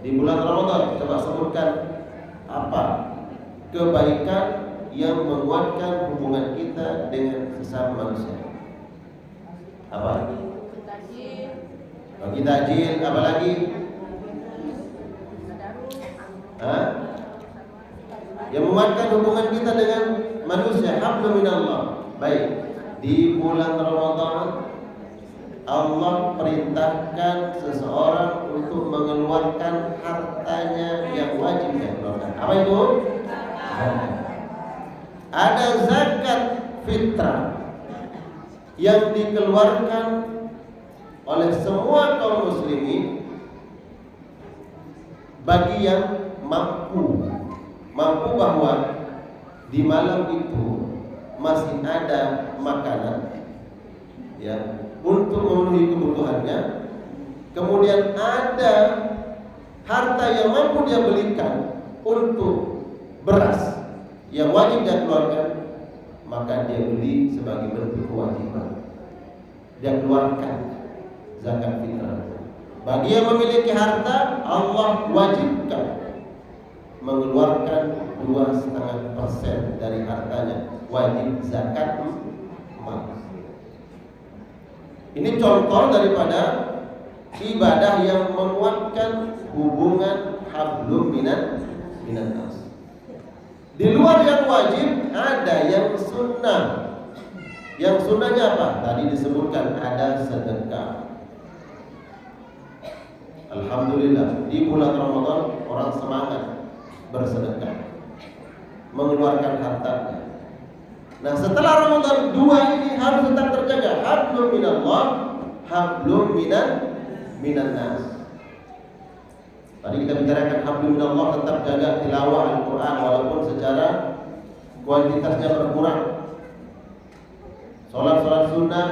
A: Di bulan Ramadan coba sebutkan apa kebaikan yang menguatkan hubungan kita dengan sesama manusia. Apa? Bagi takjil, apa lagi? Yang menguatkan hubungan kita dengan manusia, hablum minallah. Baik, di bulan Ramadan Allah perintahkan seseorang untuk mengeluarkan hartanya yang wajib dia keluarkan. Apa itu? Ada zakat fitrah yang dikeluarkan oleh semua kaum muslimin bagi yang mampu bahwa di malam itu masih ada makanan ya untuk memenuhi kebutuhannya. Kemudian ada harta yang mampu dia belikan untuk beras yang wajib dia keluarkan, maka dia beli sebagai bentuk kewajiban. Dia keluarkan zakat fitrah. Bagi yang memiliki harta, Allah wajibkan mengeluarkan 2,5% dari hartanya, wajib zakat mal. Ini contoh daripada ibadah yang menguatkan hubungan hablum minan nas. Di luar yang wajib ada yang sunnah. Yang sunnahnya apa? Tadi disebutkan ada sedekah. Alhamdulillah di bulan Ramadan orang semangat bersedekah, mengeluarkan hartanya. Nah, setelah Ramadan dua ini harus tetap terjaga, hablum minallah, hablum minan nas. Tadi kita bicarakan hablum minallah, tetap jaga tilawah Al-Quran walaupun secara kuantitasnya berkurang. Sholat sunnah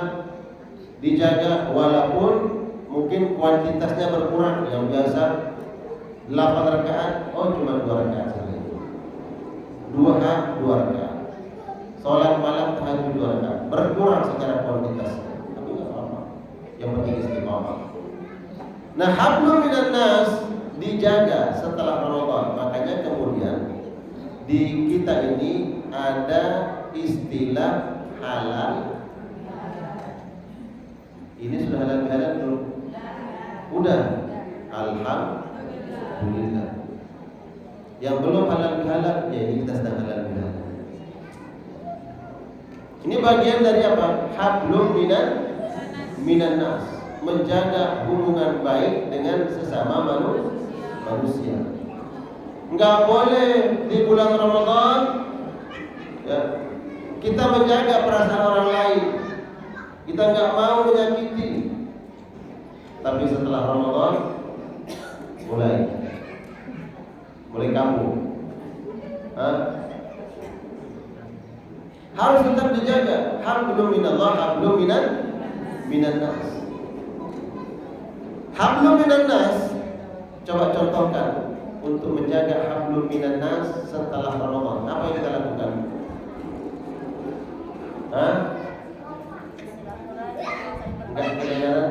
A: dijaga walaupun mungkin kuantitasnya berkurang. Yang biasa 8 rakaat, oh cuma 2 rakaat saja. 2 rakaat. Sholat malam tahajud 2 rakaat, berkurang secara kuantitasnya. Tapi nggak apa-apa. Yang penting istiqamah. Nah, hablum minan nas dijaga setelah Ramadan. Makanya kemudian di kita ini ada istilah halal. Ini sudah halal bihalal belum? Udah. Alhamdulillah. Yang belum halal bihalal, ya ini kita sedang halal bihalal. Ini bagian dari apa? Hablum minan nas, menjaga hubungan baik dengan sesama manusia. Enggak boleh di bulan Ramadan ya, kita menjaga perasaan orang lain. Kita enggak mau menyakiti. Tapi setelah Ramadan mulai kambuh. Harus tetap dijaga. Hablum minallah, hablum minan nas. Hablum minan nas, coba contohkan untuk menjaga hablum minan nas setelah Ramadan. Apa yang kita lakukan? Enggak kedengaran?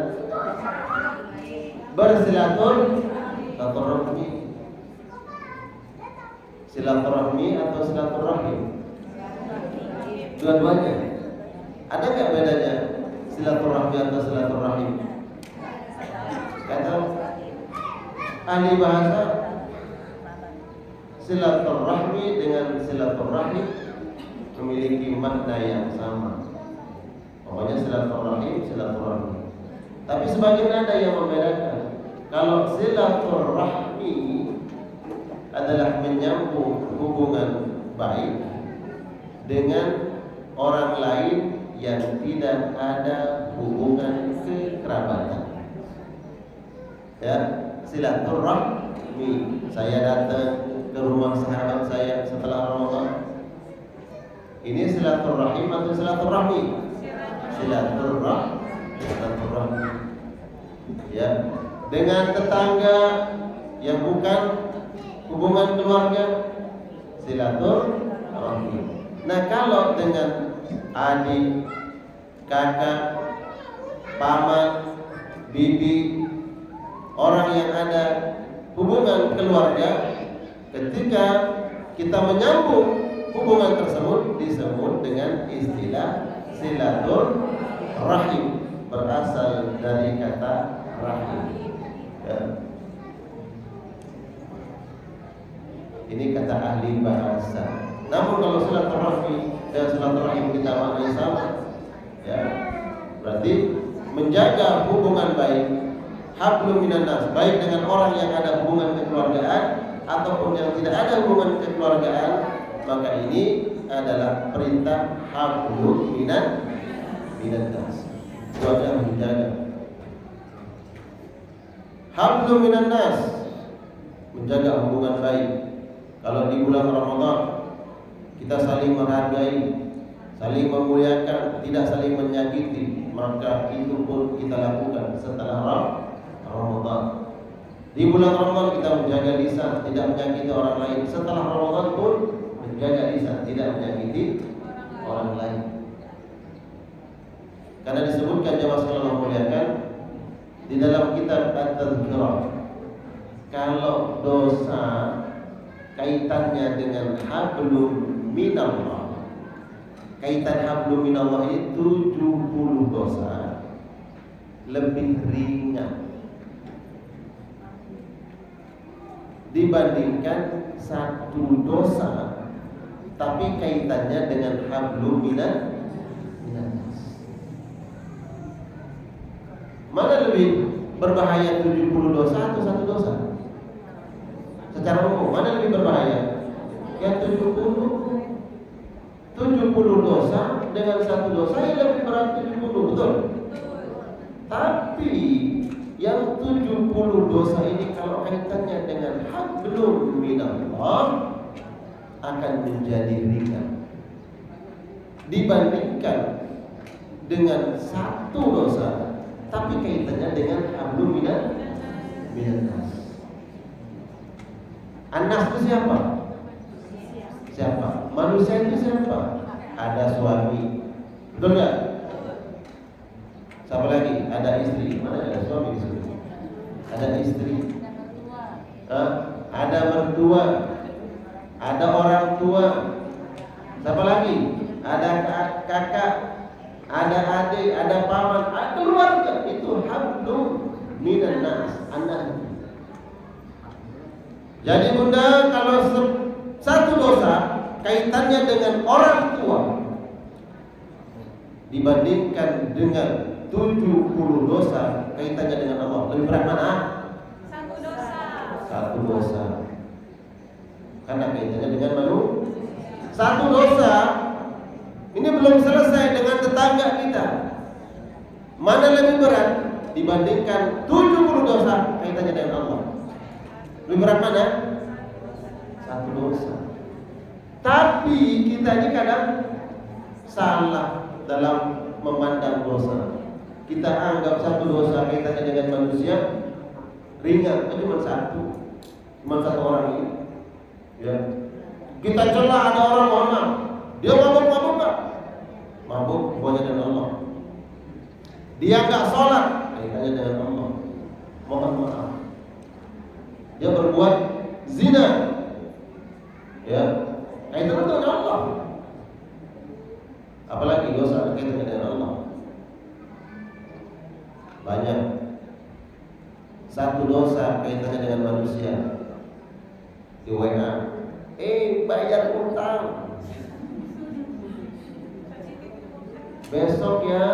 A: Bersilaturahmi. Silaturahmi atau silaturahim? Dua-duanya. Ada nggak bedanya silaturahmi atau silaturahim? Nggak tahu. Ahli bahasa, silaturahmi dengan silaturahim memiliki makna yang sama. Pokoknya silaturahim. Tapi sebagian ada yang membedakan. Kalau silaturahmi adalah menyambung hubungan baik dengan orang lain yang tidak ada hubungan kekerabatan. Ya, silaturahmi. Saya datang ke rumah sahabat saya setelah Ramadan. Ini silaturahim atau silaturahmi? Silaturahmi. Ya, dengan tetangga yang bukan hubungan keluarga, silaturahmi. Nah, kalau dengan adik, kakak, paman, bibi, orang yang ada hubungan keluarga, ketika kita menyambung hubungan tersebut disebut dengan istilah silaturahim, berasal dari kata rahim. Ya. Ini kata ahli bahasa. Namun kalau silaturahmi dan silaturahim kita maknanya sama, ya, berarti menjaga hubungan baik, hablum minan nas, baik dengan orang yang ada hubungan kekeluargaan ataupun yang tidak ada hubungan kekeluargaan, maka ini adalah perintah hablum minan nas. Wajib menjaga hablum minan nas, menjaga hubungan baik. Kalau di bulan Ramadan kita saling menghargai, saling memuliakan, tidak saling menyakiti, maka itu pun kita lakukan setelah Ramadan. Di bulan Ramadan kita menjaga lisan, tidak menyakiti orang lain. Setelah Ramadan pun menjaga lisan, tidak menyakiti orang lain. Karena disebutkan jemaah sekalian memuliakan di dalam kitab At-Tadhkirah, kalau dosa kaitannya dengan hablum minallah, kaitan hablum minallah ini 70 dosa, lebih ringan dibandingkan satu dosa tapi kaitannya dengan hablum minan nas. Mana lebih berbahaya, 70 dosa atau satu dosa? Secara umum, mana lebih berbahaya? Yang 70 dosa dengan satu dosa yang lebih berat 70, betul? Tapi Tapi yang 70 dosa ini kalau kaitannya dengan hablum minallah akan menjadi ringan dibandingkan dengan satu dosa tapi kaitannya dengan hablum minannas. Anas itu siapa? Siapa? Manusia itu siapa? Ada suami, betul nggak? Siapa lagi? Ada istri. Mana ada suami di sini? Ada istri. Ada mertua. Ada orang tua. Siapa lagi? Ada kakak. Ada adik. Ada paman. Ada keluarga. Itu hablum minan nas. Anak. Jadi bunda, kalau satu dosa kaitannya dengan orang tua dibandingkan dengan 70 dosa kaitannya dengan Allah, lebih berat mana?
C: Satu dosa.
A: Satu dosa. Karena kaitannya dengan manusia. Satu dosa ini belum selesai dengan tetangga kita. Mana lebih berat dibandingkan 70 dosa kaitannya dengan Allah? Lebih berat mana? Satu dosa. Tapi kita ini kadang salah dalam memandang dosa. Kita anggap satu dosa kaitannya dengan manusia ringan, itu cuma satu orang ini. Ya. Kita celah ada orang mana? Dia mabuk nggak? Mabuk hubungannya dengan Allah. Dia nggak sholat kaitannya dengan Allah. Mohon maaf. Dia berbuat zina, ya, kaitannya dengan Allah. Apalagi dosa kaitannya dengan Allah. Banyak. Satu dosa kaitannya dengan manusia. Di WA, bayar utang. Besok ya,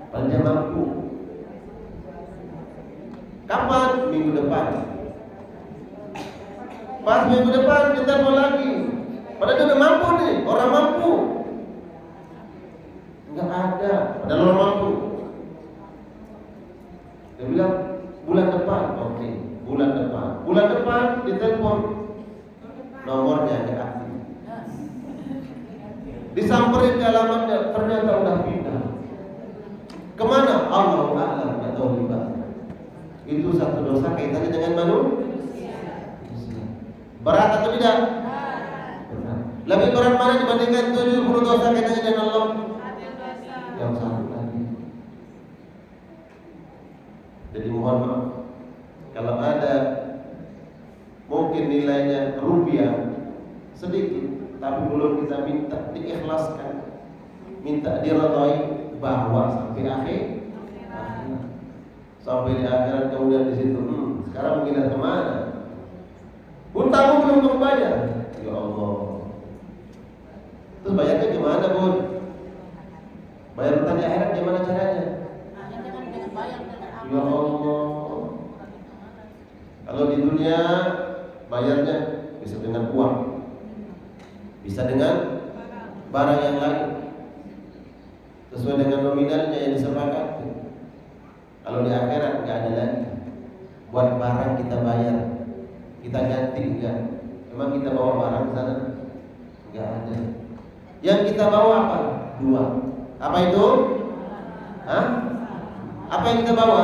A: panjang mampu. Kapan? Minggu depan. Pas minggu depan kita mau lagi. Padahal dia udah mampu nih, orang mampu. Enggak ada, padahal orang mampu. Dia bilang bulan depan, oke, bulan depan. Bulan depan ditelepon, nomornya nggak aktif. Disamperin ke alamatnya, ternyata udah pindah. Kemana? Allahu a'lam, nggak tahu di mana. Itu satu dosa kaitannya dengan manusia. Berat atau tidak? Berat. Lebih berat mana dibandingkan 70 dosa kaitannya dengan Allah? Yang satu tadi. Jadi mohon maaf, kalau ada mungkin nilainya rupiah sedikit, tapi belum kita minta diikhlaskan, minta diridhai, bahwa sampai akhir. Sampai di akhirat kemudian di situ, sekarang mengingat kemana? Hutangmu belum kamu bayar, ya Allah. Terus bayarnya gimana, Bun? Bayar hutang di akhirat gimana caranya? Ya Allah. Kalau di dunia bayarnya bisa dengan uang, bisa dengan barang yang lain, sesuai dengan nominalnya yang disepakati. Kalau di akhirat nggak ada lagi. Buat barang kita bayar, kita ganti enggak? Memang kita bawa barang ke sana? Nggak ada. Yang kita bawa apa? Dua. Apa itu? Hah? Apa yang kita bawa?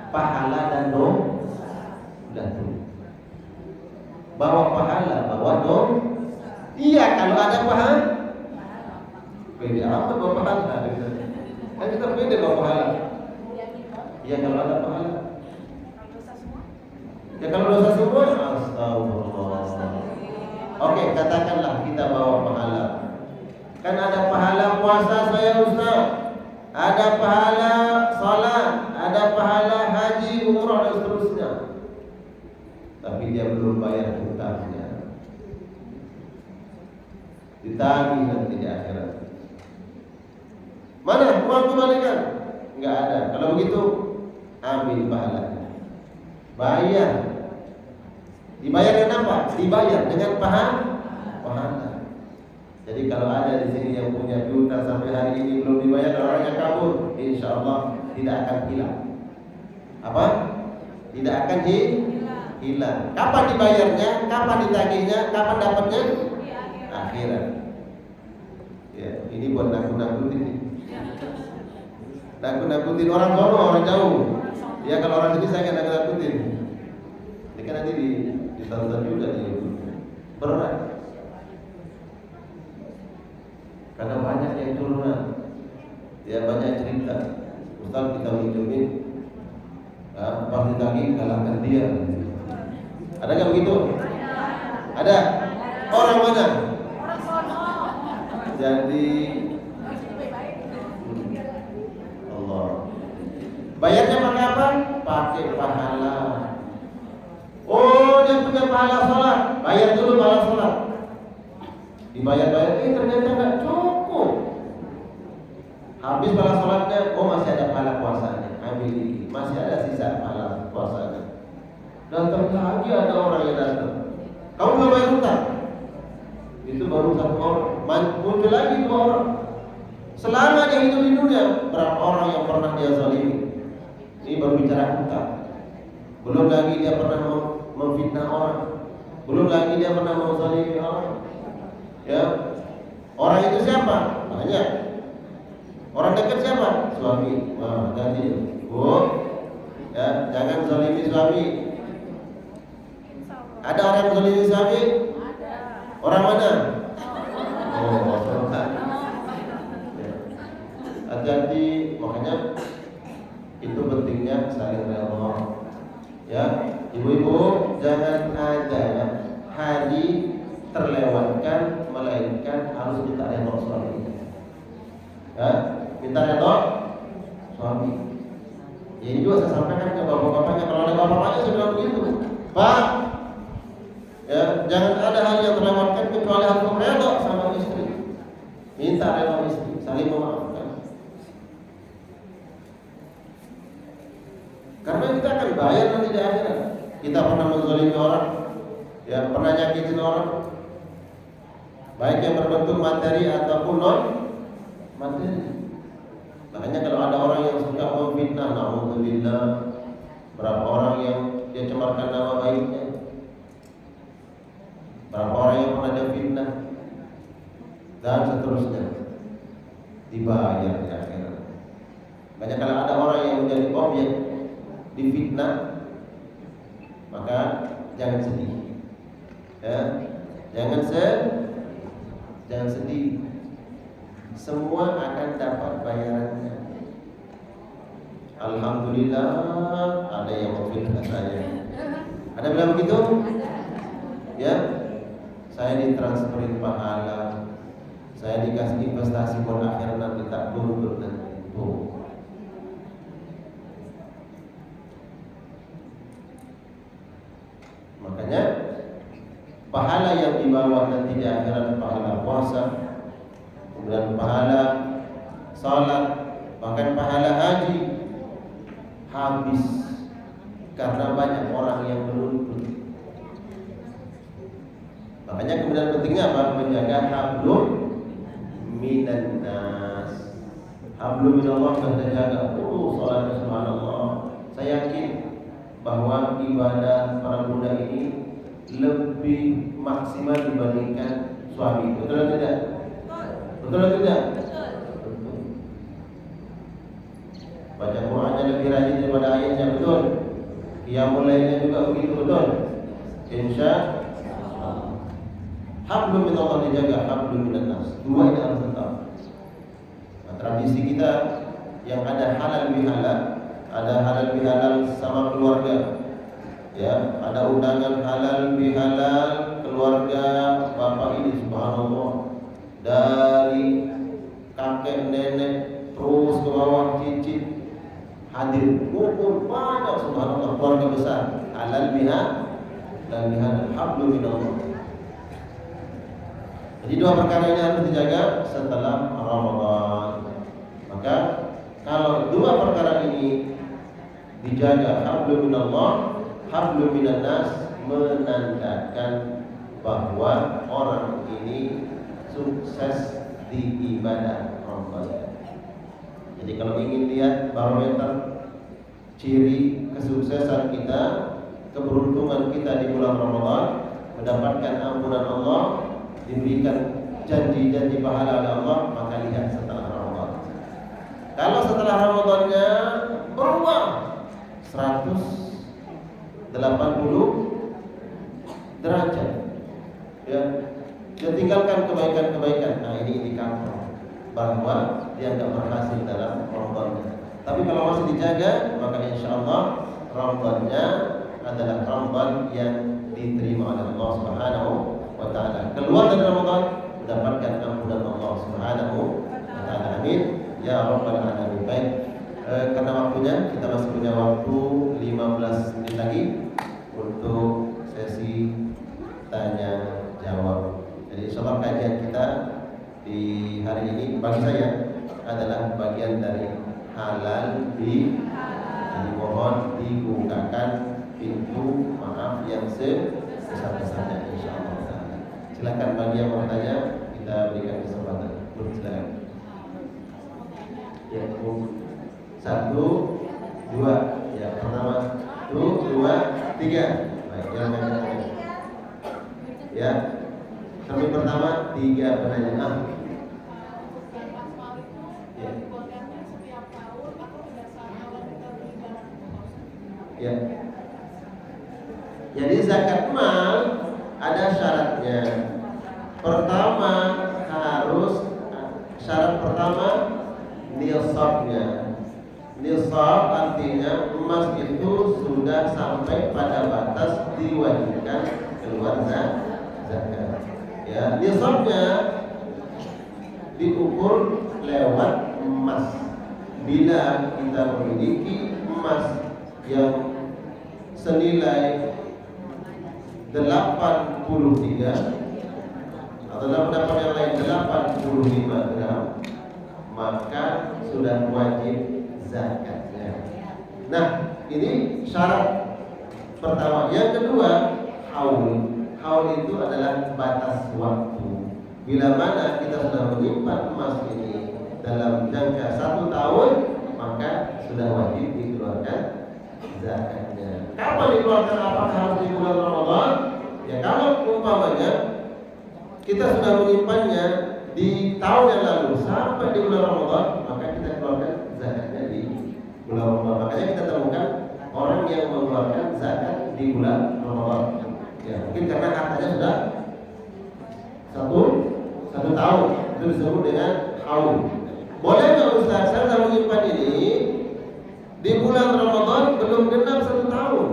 A: Pahala dan dosa. Bawa pahala, bawa dosa. Iya, kalau ada pahala. Beda apa bawa pahala? Kan kita beda bawa pahala. Ya kalau ada pahala. Ya kalau dosa semua, astagfirullah. Oke, katakanlah kita bawa pahala. Kan ada pahala puasa saya Ustaz, ada pahala salat, ada pahala haji, umrah dan seterusnya. Tapi dia belum bayar hutangnya. Ditagih nanti di akhirat. Mana uang kembalikan? Enggak ada. Kalau begitu ambil pahalanya, bayar. Dibayar dengan apa? Dibayar dengan pahala. Jadi kalau ada di sini yang punya juta sampai hari ini belum dibayar, orangnya kabur, insya Allah tidak akan hilang. Apa? Tidak akan hilang. Kapan dibayarnya? Kapan ditagihnya? Kapan dapatnya? Akhirat. Ya, ini buat nakut-nakutin. Nakut-nakutin orang sono, orang jauh. Ya kalau orang sini saya nggak nakut-nakutin. Ini kan nanti ditonton juga di YouTube. Berat. Karena banyak yang turunan. Ya banyak cerita. Ustaz kita minjemin, pas ditagih kalahkan dia. Ada nggak begitu? Ada. Orang mana? Jadi Allah. Bayarnya pakai apa? Pakai pahala. Oh, dia punya pahala sholat. Bayar dulu pahala sholat. Dibayar-bayar, ternyata nggak cukup. Habis pahala sholatnya, oh masih ada pahala puasanya. Ambil lagi, masih ada sisa pahala puasanya. Datang lagi ada orang yang datang. Kamu belum bayar hutang? Itu baru satu orang. Muncul lagi dua orang. Selama dia hidup di dunia, berapa orang yang pernah dia zalimi? Ini baru bicara hutang. Belum lagi dia pernah memfitnah orang. Belum lagi dia pernah menzalimi orang. Ya, orang itu siapa? Banyak. Orang dekat siapa? Suami. Wah, ganti. Bu, ya, jangan zalimi suami. Ada orang yang zalimi suami? Orang mana? Oh, surga. Hati-hati, makanya itu pentingnya saling rela. Ya, ibu-ibu jangan ada hari terlewatkan melainkan harus minta redha suami. Ya, minta redha suami. Ya, ini juga saya sampaikan ke bapak-bapaknya. Kalau ada bapak-bapaknya saya bilang begitu, Pak. Ya, jangan ada hal yang terlewatkan kecuali harus redha sama istri. Minta redha istri, saling memaafkan. Karena kita akan bayar nanti di akhirat. Kita pernah menzalimi orang, ya pernah nyakitin orang, baik yang berbentuk materi ataupun non materi. Makanya kalau ada orang yang suka memfitnah, naudzubillah, berapa orang yang dia cemarkan nama baiknya, berapa orang yang pernah dia fitnah, dan seterusnya, dibayar di akhirat. Makanya kalau ada orang yang menjadi objek difitnah, maka jangan sedih. Ya, jangan sedih. Semua akan dapat bayarannya. Alhamdulillah, ada yang memfitnah saya. Ada bilang begitu? Ya, saya ditransferin pahala, saya dikasih investasi buat akhirat nanti tak turun nanti. Makanya pahala yang dibawa nanti di akhirat, pahala puasa, kemudian pahala salat, bahkan pahala haji habis karena banyak orang yang menuntut. Makanya kemudian pentingnya apa? Menjaga hablum minan nas. Hablum minallah kita jaga. Salatnya subhanallah. Saya yakin bahwa ibadah para bunda ini lebih maksimal dibandingkan suami. Betul atau tidak? Betul atau tidak? Betul. Baca Qur'annya lebih rajin daripada ayatnya, betul. Qiyamul lailnya juga begitu, betul. Insya Allah. Hablum minallah dijaga, hablum minan nas. Dua ini harus tetap. Nah, tradisi kita yang ada halal bihalal, ada halal bihalal sama keluarga. Ya, ada undangan halal bihalal keluarga bapak ini, subhanallah, dari kakek nenek terus ke bawah cicit hadir, kumpul banyak, subhanallah, keluarga besar. Halal bihalal dan bihalal, hablum minallah. Jadi dua perkara ini harus dijaga setelah Ramadan. Maka kalau dua perkara ini dijaga, hablum minallah, hablum minan nas, menandakan bahwa orang ini sukses di ibadah Ramadan. Jadi kalau ingin lihat barometer ciri kesuksesan kita, keberuntungan kita di bulan Ramadan, mendapatkan ampunan Allah, diberikan janji-janji pahala oleh Allah, maka lihat setelah Ramadan. Kalau setelah Ramadannya berubah 180 derajat, ya, dia tinggalkan kebaikan-kebaikan. Nah, ini indikator bahwa dia nggak berhasil dalam Ramadannya. Tapi kalau masih dijaga, maka insya Allah Ramadannya adalah Ramadan yang diterima oleh Allah Subhanahu wa Ta'ala. Keluar dari Ramadan mendapatkan ampunan Allah Subhanahu wa Ta'ala. Amin ya rabbal alamin. Baik, karena waktunya kita masih punya waktu 15 menit lagi untuk sesi tanya jawab. Jadi insyaallah kajian kita di hari ini bagi saya adalah bagian dari halal jadi mohon dibukakan pintu maaf yang sebesar-besarnya insyaallah. Silakan bagi yang mau tanya, kita berikan kesempatan. Silakan. Ya, 1, 2. Ya, pertama 1, 2, 3. Baik, yang tanya. Ya. Kami pertama 3 penanya. Ya. Jadi zakat mal ada syaratnya. Pertama syarat pertama nisabnya. Nisab artinya emas itu sudah sampai pada batas diwajibkan keluar zakat. Ya, nisabnya diukur lewat emas. Bila kita memiliki emas yang senilai 83 atau dalam pendapat yang lain 85 gram, maka sudah wajib zakatnya. Nah, ini syarat pertama. Yang kedua, haul. Haul itu adalah batas waktu. Bila mana kita sudah menyimpan emas ini dalam jangka 1 tahun, maka sudah wajib dikeluarkan zakatnya. Kapan dikeluarkan? Apakah harus di bulan Ramadan? Ya, kalau umpamanya kita sudah menyimpannya di tahun yang lalu sampai di bulan Ramadan, maka kita keluarkan zakatnya di bulan Ramadan. Makanya kita temukan orang yang mengeluarkan zakat di bulan Ramadan. Ya, mungkin karena hartanya sudah satu tahun, itu disebut dengan haul. Boleh nggak Ustaz, saya sudah menyimpan ini di bulan Ramadan belum genap 1 tahun,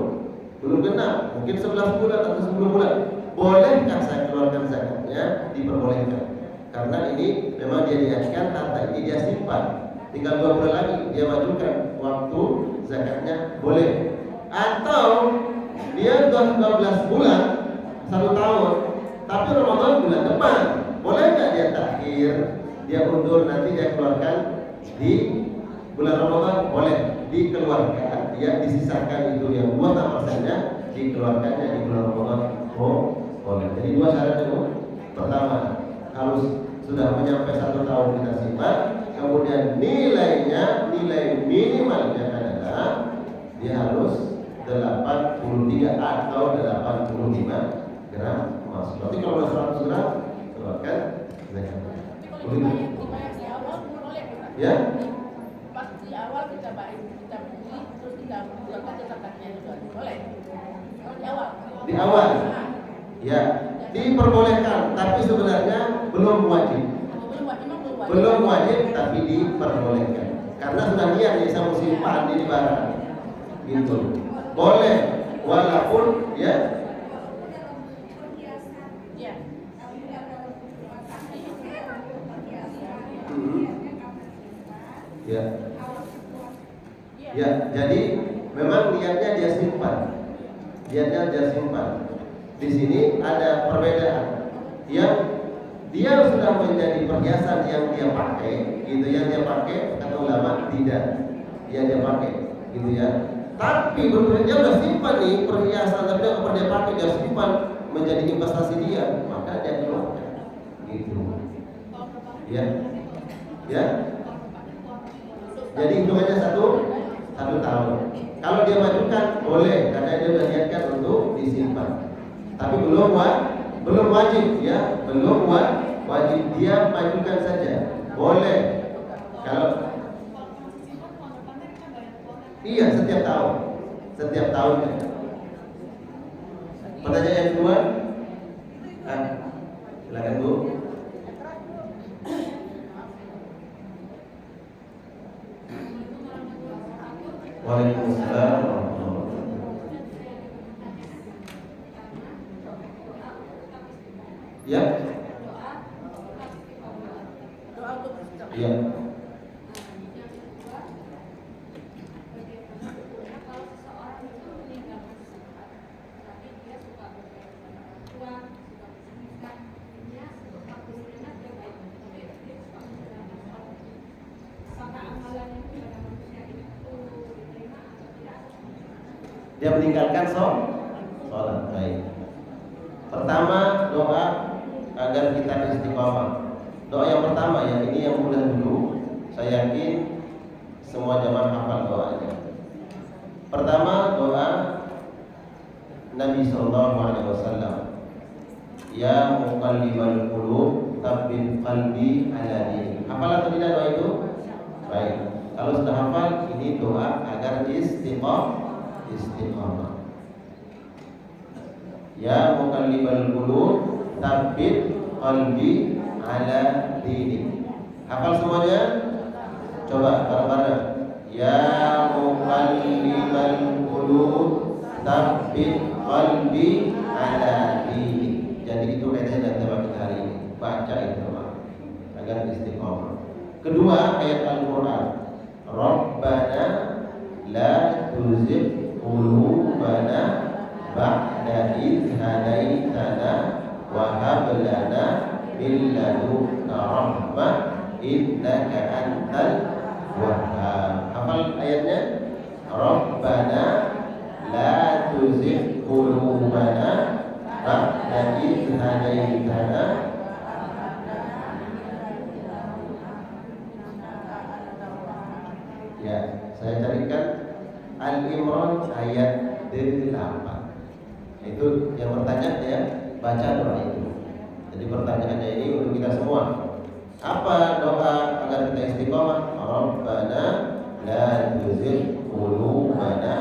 A: belum genap, mungkin 11 bulan atau 10 bulan. Bolehkah saya keluarkan zakatnya? Diperbolehkan. Karena ini memang dia niatkan harta ini dia simpan. Tinggal 2 bulan lagi dia majukan waktu zakatnya, boleh. Atau dia sudah 12 bulan 1 tahun, tapi Ramadan bulan depan, boleh nggak dia takhir, dia undur, nanti dia keluarkan di bulan Ramadan? Boleh dikeluarkan, dia disisakan itu yang 2% dikeluarkannya di bulan Ramadan. Boleh. Jadi 2 syarat itu. Pertama, harus sudah menyampai 1 tahun kita simpan. Kemudian nilai minimalnya adalah dia harus 83 atau 85 gram emas. Berarti kalau udah 100 gram, keluarkan zakat. Boleh. Ya?
C: Pas di awal kita beli, terus kita keluarkan zakatnya juga boleh. Kalau di awal.
A: Di awal. Ya, diperbolehkan, tapi sebenarnya belum wajib. Belum wajib, tapi diperbolehkan. Karena sudah niat nih, saya mau simpan di barang. Gitu. Boleh, walaupun ya. Ya. Ya, jadi memang niatnya dia simpan. Niatnya dia simpan. Di sini ada perbedaan. Yang dia sudah menjadi perhiasan yang dia pakai, gitu yang dia pakai, kata ulama tidak. Yang dia pakai, gitu ya. Tapi dia sudah simpan nih perhiasan, tapi dia pernah dia pakai, dia simpan menjadi investasi dia, maka dia keluarkan. Gitu. Ya. Ya. Jadi hitungannya satu tahun. Kalau dia majukan boleh karena dia sudah niatkan untuk disimpan. Tapi belum wajib ya, belum wajib, dia majukan saja. Boleh. Kalau iya setiap tahun. Pertanyaan yang kedua, silakan Bu. Waalaikumsalam. Ya.
C: Doa untuk istiqomah.
A: Iya. Dia meninggalkan sholat. Baik. Pertama doa agar kita istiqomah. Doa yang pertama ya, ini yang mudah dulu. Saya yakin semua jamaah hafal doanya. Pertama doa Nabi SAW. Ya muqallibal qulub, tsabbit qalbi ala dinik. Hafal atau tidak doa itu? Baik. Kalau sudah hafal, ini doa agar istiqomah. Ya muqallibal qulub, tsabbit qalbi ala dinik. Hafal semuanya? Coba bareng-bareng. Ya muqallibal qulub, tsabbit qalbi ala dinik. Jadi itu kaitannya dengan tema kita hari ini. Baca itu agar istiqomah. Kedua ayat Al-Quran. Rabbana la tuzigh qulubana ba'da idh hadaitana wa hab lana min ladunka rahmah innaka antal wahhab. Hafal ayatnya? Rabbana la tuzigh qulubana ba'da idh hadaitana. Ya, saya carikan Al-Imran ayat 8. Itu yang bertanya ya, baca doa itu. Jadi pertanyaannya ini untuk kita semua. Apa doa agar kita istiqomah? Rabbana la tuzigh qulubana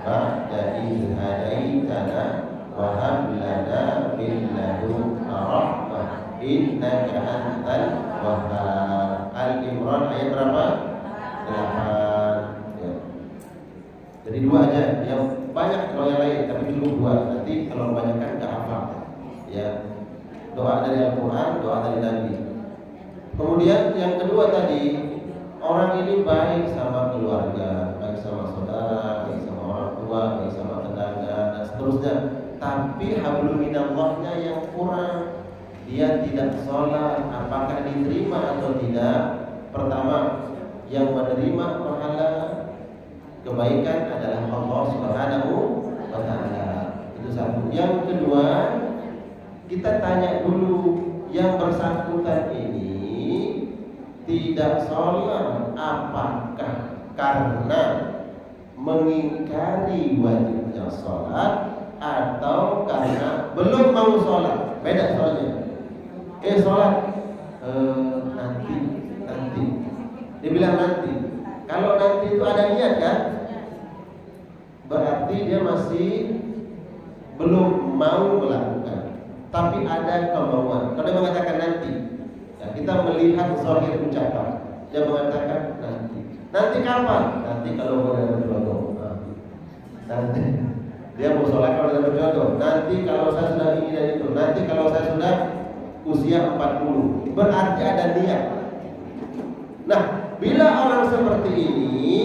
A: ba'da idh hadaitana wa hab lana min ladunka rahmah innaka antal wahhab. Al-Imran ayat berapa? 8 ya. Jadi dua aja, yang banyak kalau yang lain, tapi cukup dua. Nanti kalau kebanyakan gak hafal ya. Doa dari Al-Quran, doa dari Nabi. Kemudian yang kedua tadi, orang ini baik sama keluarga, baik sama saudara, baik sama orang tua, baik sama tetangga dan seterusnya. Tapi hablum minallahnya yang kurang. Dia tidak sholat, apakah diterima atau tidak? Pertama, yang menerima pahala kebaikan adalah Allah Subhanahu wa Ta'ala. Itu satu. Yang kedua, kita tanya dulu, yang bersangkutan ini tidak sholat apakah karena mengingkari wajibnya sholat atau karena belum mau sholat? Beda soalnya. Sholat nanti. Dia bilang nanti. Kalau nanti itu ada niat kan, berarti dia masih belum mau melakukan, tapi ada kemauan. Kalau dia mengatakan nanti, ya kita melihat zahir ucapan. Dia mengatakan nanti. Nanti kapan? Nanti kalau mau dapat jodoh. Nanti dia mau sholat kalau dapat jodoh. Nanti kalau saya sudah ini dan itu. Nanti kalau saya sudah usia 40. Berarti ada niat. Nah, bila orang seperti ini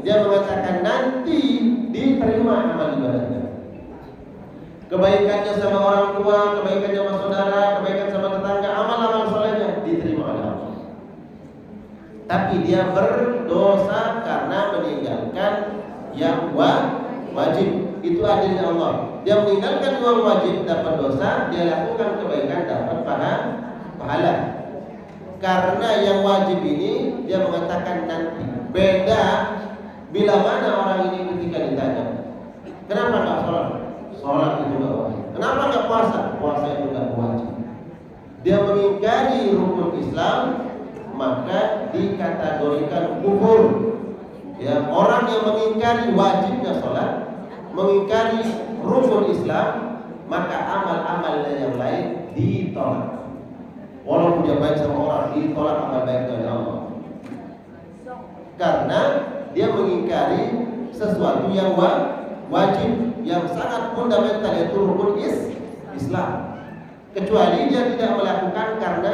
A: dia mengatakan nanti, diterima amal ibadahnya. Kebaikannya sama orang tua, kebaikannya sama saudara, kebaikan sama tetangga, amal-amal solehnya diterima oleh Allah. Tapi dia berdosa karena meninggalkan yang wajib. Itu adilnya Allah. Dia meninggalkan yang wajib dapat dosa, dia lakukan kebaikan dapat pahala. Karena yang wajib ini dia mengatakan nanti. Beda bila mana orang ini ketika ditanya, kenapa nggak sholat? Sholat itu nggak wajib. Kenapa nggak puasa? Puasa itu nggak wajib. Dia mengingkari rukun Islam, maka dikategorikan kufur. Ya, orang yang mengingkari wajibnya sholat, mengingkari rukun Islam, maka amal-amalnya yang lain ditolak. Walaupun dia baik sama orang, ditolak amal baik dari Allah. Karena dia mengingkari sesuatu yang wajib, yang sangat fundamental, yaitu rukun Islam. Kecuali dia tidak melakukan karena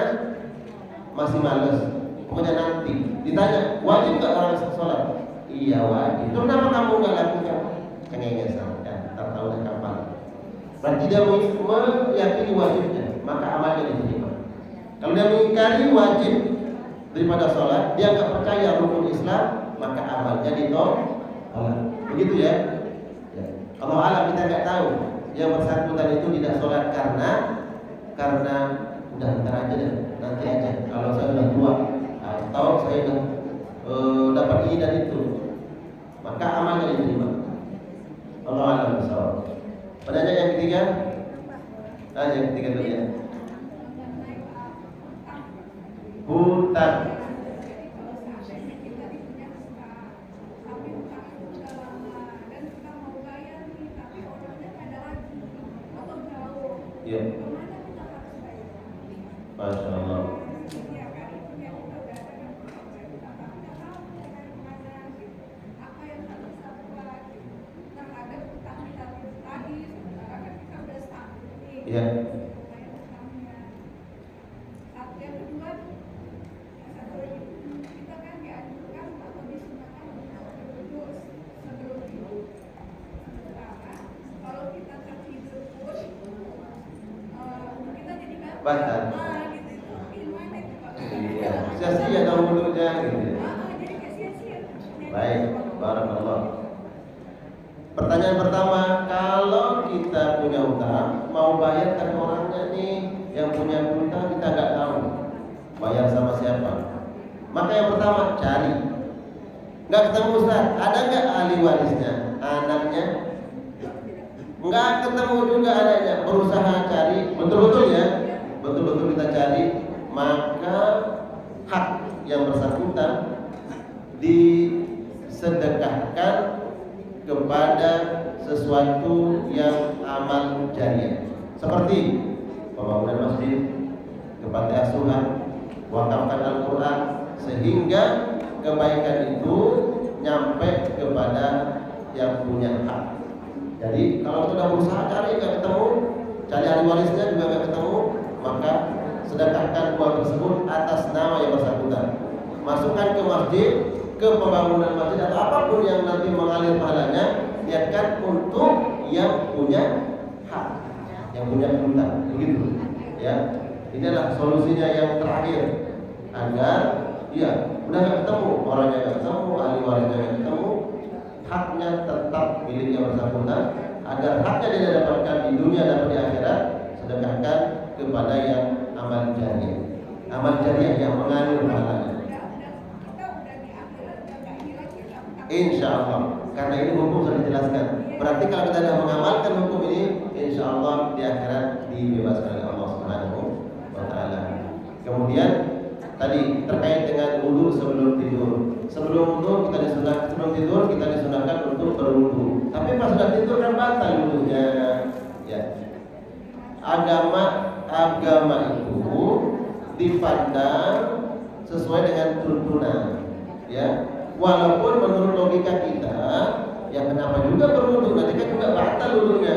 A: masih malas, pokoknya nanti. Ditanya, wajib nggak orang sholat? Iya wajib. Itu kenapa kamu nggak lakukan? Cengengesan, ya, tak tahu dah kapan. Berarti dia meyakini wajibnya, maka amalnya diterima. Kalau dia mengingkari wajib daripada sholat, dia nggak percaya rukun Islam, maka amalnya ditolak. Begitu ya? Ya. Kalau alam kita nggak tahu, yang bersangkutan itu tidak sholat karena udah ntar aja deh, nanti aja. Kalau saya udah tua atau saya udah dapat ini dan itu, maka amalnya diterima. Allah alam besar. Pertanyaan yang ketiga, yang ketiga dulu ya. Hutang. Ya. Masya Allah. Ya. Batal. Iya, sia-sia dong wudhunya gitu. Baik, barakallah. Pertanyaan pertama, kalau kita punya utang, mau bayar ke orangnya nih, yang punya utang kita nggak tahu bayar sama siapa. Maka yang pertama cari. Nggak ketemu Ustaz, ada nggak ahli warisnya, anaknya? Nggak ketemu juga anaknya. Berusaha cari, betul-betul ya. Betul-betul kita cari, maka hak yang bersangkutan disedekahkan kepada sesuatu yang amal jariah, seperti pembangunan masjid, panti asuhan, wakafkan Al-Quran, sehingga kebaikan itu nyampe kepada yang punya hak. Jadi kalau sudah berusaha cari nggak ketemu, cari ahli warisnya juga nggak ketemu, maka sedekahkan uang tersebut atas nama yang bersangkutan. Masukkan ke masjid, ke pembangunan masjid atau apapun yang nanti mengalir pahalanya, niatkan untuk yang punya hak, yang punya hutang. Begitu. Ya, ini adalah solusinya yang terakhir agar ya udah nggak ketemu, orangnya nggak ketemu, ahli warisnya nggak ketemu, haknya tetap milik yang bersangkutan. Agar haknya dia dapatkan di dunia dan di akhirat, sedekahkan kepada yang amal jariah. Amal jariah yang mengalir pahalanya. Insya Allah, karena ini hukum sudah dijelaskan. Berarti kalau kita sudah mengamalkan hukum ini, insya Allah di akhirat dibebaskan oleh Allah Subhanahu wa Ta'ala. Kemudian tadi terkait dengan wudu sebelum tidur. Sebelum tidur kita disunahkan untuk berwudu. Tapi pas sudah tidur kan batal wudunya. Ya. Agama itu dipandang sesuai dengan tuntunan. Ya. Walaupun menurut logika kita, ya kenapa juga berwudu? Nanti kan juga batal wudunya.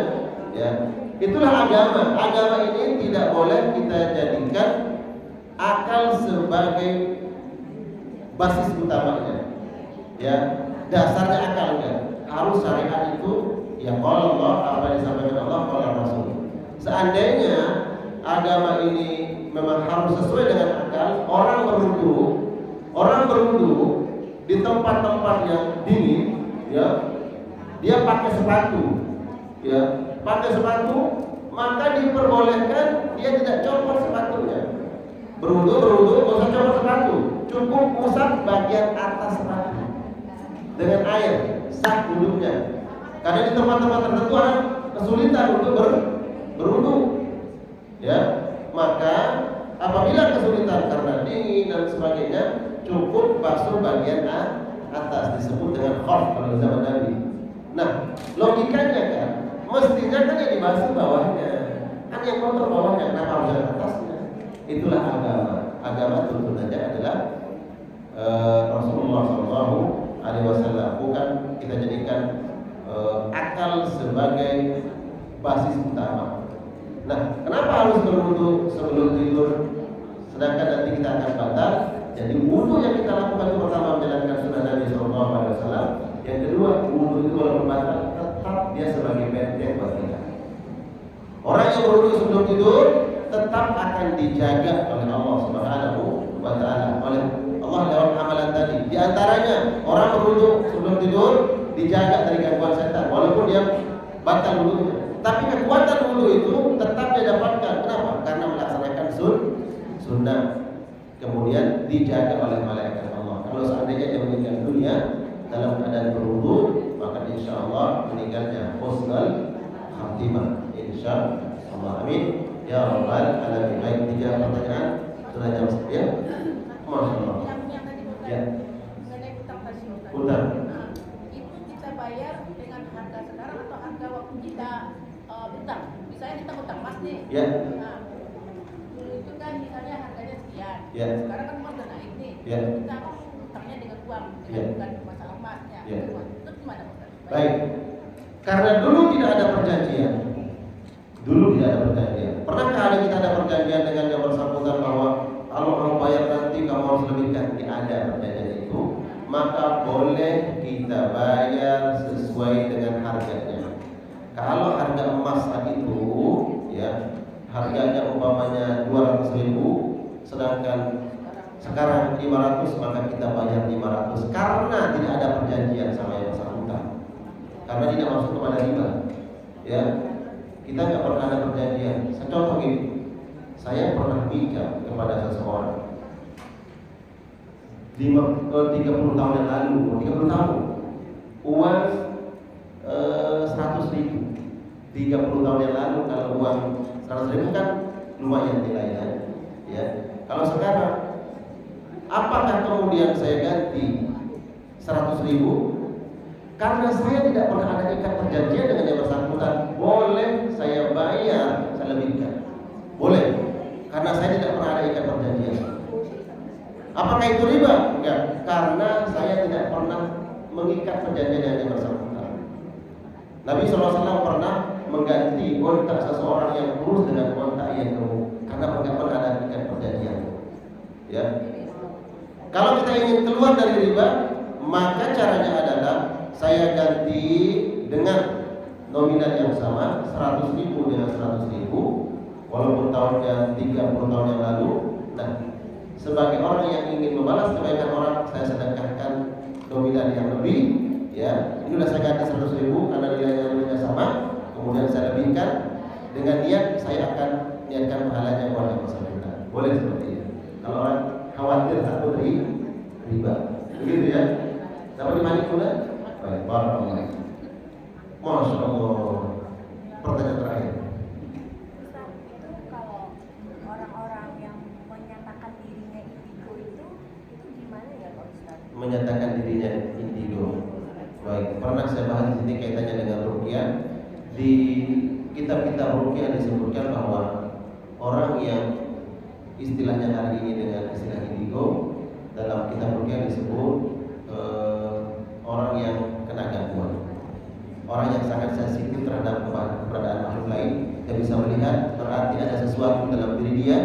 A: Ya. Itulah agama. Agama ini tidak boleh kita jadikan akal sebagai basis utamanya. Ya, dasarnya akal enggak. Harus syariat itu ya kalau Allah apa yang disampaikan Allah kalau Rasul. Seandainya agama ini memang harus sesuai dengan akal, orang berwudu di tempat-tempat yang dingin, ya, dia pakai sepatu, ya, maka diperbolehkan dia tidak copot sepatunya. Berwudu, nggak usah copot sepatu, cukup usap bagian atas sepatu. dengan air, sah wudhunya. Karena di tempat-tempat tertentu orang kesulitan untuk berwudu, ya. Maka apabila kesulitan karena dingin dan sebagainya, cukup basuh bagian atas, disebut dengan khaf kalau zaman Nabi. Nah, logikanya kan, mestinya kan yang dibasuh bawahnya, kan yang kotor bawahnya, kenapa harus yang atasnya? Itulah agama. Agama tuntunannya adalah Rasulullah SAW, bukan kita jadikan akal sebagai basis utama. Nah, kenapa harus berwudu sebelum tidur? Sedangkan nanti kita akan batal. Jadi wudu yang kita lakukan itu pertama menjalankan sunnah Nabi SAW. Yang kedua, wudu itu walaupun batal tetap dia sebagai benteng buat kita. Orang yang berwudu sebelum tidur tetap akan dijaga oleh Allah Subhanahu wa Ta'ala, oleh Allah lewat amalan tadi. Di antaranya orang berwudu sebelum tidur dijaga dari gangguan setan, walaupun dia batal wudunya. Tapi kekuatan wudu itu tetap dia dapatkan. Kenapa? Karena melaksanakan sunnah. Kemudian dijaga oleh malaikat Allah. Kalau seandainya dia meninggal dunia dalam keadaan berwudu, maka insya Allah meninggalnya husnul khatimah. Insya Allah. Amin. Ya Rabbal Alamin. Baik, 3 pertanyaan sudah jam 9. Masya Allah.
C: Yang tadi
A: Ya.
C: mengenai utang tadi.
A: Utang.
C: Itu kita bayar dengan harga sekarang atau harga waktu kita utang? Misalnya kita utang emas nih.
A: Ya.
C: Nah, dulu itu kan misalnya harganya sekian.
A: Ya.
C: Sekarang kan emas udah naik nih.
A: Ya.
C: Kita utangnya dengan uang,
A: Ya.
C: bukan masalah emasnya.
A: Ya.
C: Itu gimana Pak?
A: Baik. Karena dulu tidak ada perjanjian. Pernahkah kita ada perjanjian dengan yang bersangkutan bahwa kalau kamu bayar nanti kamu harus lebihkan? Tidak ada perjanjian itu. Maka boleh kita bayar sesuai dengan harganya. Kalau harga emas saat itu, ya, harganya umpamanya 200.000, sedangkan sekarang 500, maka kita bayar 500 karena tidak ada perjanjian sama yang bersangkutan. Karena tidak masuk kepada riba, ya. Kita nggak pernah ada perjanjian. Contoh gini, saya pernah nikah kepada seseorang 30 tahun yang lalu, 30 tahun, uang 100.000. 30 tahun yang lalu kalau uang 100.000 kan lumayan nilainya, ya. Kalau sekarang, apakah kemudian saya ganti 100.000? Karena saya tidak pernah ada ikat perjanjian dengan yang bersangkutan, boleh saya bayar, saya lebihkan, boleh, karena saya tidak pernah ada ikat perjanjian. Apakah itu riba? Enggak, karena saya tidak pernah mengikat perjanjian dengan yang bersangkutan. Nabi SAW pernah mengganti ontak seseorang yang kurus dengan ontak yang gemuk, karena tidak pernah ada ikat perjanjian. Ya, kalau kita ingin keluar dari riba, maka caranya adalah saya ganti dengan nominal yang sama, 100.000 dengan 100.000, walaupun tahunnya 30 tahun yang lalu. Nah, sebagai orang yang ingin membalas kebaikan orang, saya sedekahkan nominal yang lebih, ya. Ini sudah saya ganti 100.000 karena nilainya sama, kemudian saya lebihkan dengan niat saya akan niatkan pahalanya buat yang bersangkutan. Boleh seperti itu. Kalau orang khawatir takut riba, begitu ya. Dapat dimani pula? Baik, barakallahu. Masya Allah. Pertanyaan terakhir.
D: Ustaz, itu kalau orang-orang yang menyatakan dirinya indigo itu gimana ya Pak Ustaz?
A: Menyatakan dirinya indigo. Baik, pernah saya bahas di sini kaitannya dengan ruqyah. Di kitab-kitab ruqyah disebutkan bahwa orang yang istilahnya hari ini dengan istilah indigo, dalam kitab ruqyah disebut orang yang kena gangguan, orang yang sangat sensitif terhadap keberadaan makhluk lain. Dia bisa melihat, berarti ada sesuatu dalam diri dia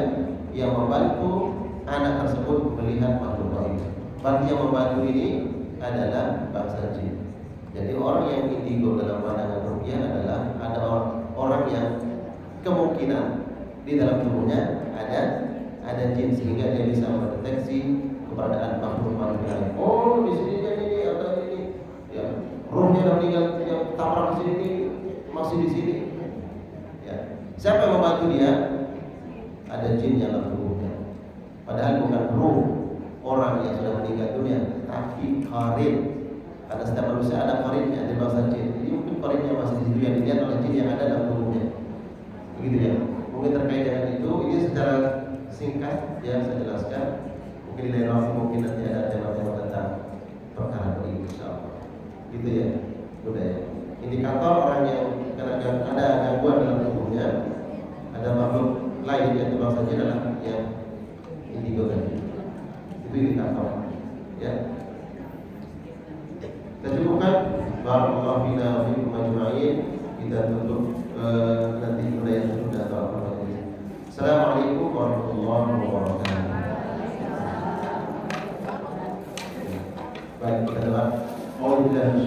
A: yang membantu anak tersebut melihat makhluk lain. Berarti yang membantu ini adalah bangsa jin. Jadi orang yang indigo dalam pandangan ruqyah adalah ada orang yang kemungkinan di dalam tubuhnya ada jin, sehingga dia bisa mendeteksi keberadaan makhluk lain. Oh, di sini dia ini atau ini, ya, rohnya udah meninggal, yang tabrak di sini masih di sini. Ya, siapa yang membantu dia? Ada jin yang dalam tubuhnya. Padahal bukan roh orang yang sudah meninggal dunia, tapi qarin, Karena setiap manusia ada korinnya di bangsa jin. Jadi mungkin korinnya masih di situ yang dilihat oleh jin yang ada dalam tubuhnya. Begitu ya. Mungkin terkait dengan itu, ini secara singkat ya saya jelaskan. Mungkin di lain waktu mungkin nanti ada tema-tema tentang perkara ini, insyaallah. Gitu ya. Udah ya. Indikator orang yang ada gangguan dalam tubuhnya, ada makhluk lain yang bangsa jin adalah yang indigo tadi. Itu indikator. Ya. Kita cukupkan. Barakallahu fina wa fikum ajma'in. Kita tutup nanti mulai yang sudah tahu. Assalamualaikum warahmatullahi wabarakatuh. Baik, kita doa. Alhamdulillah,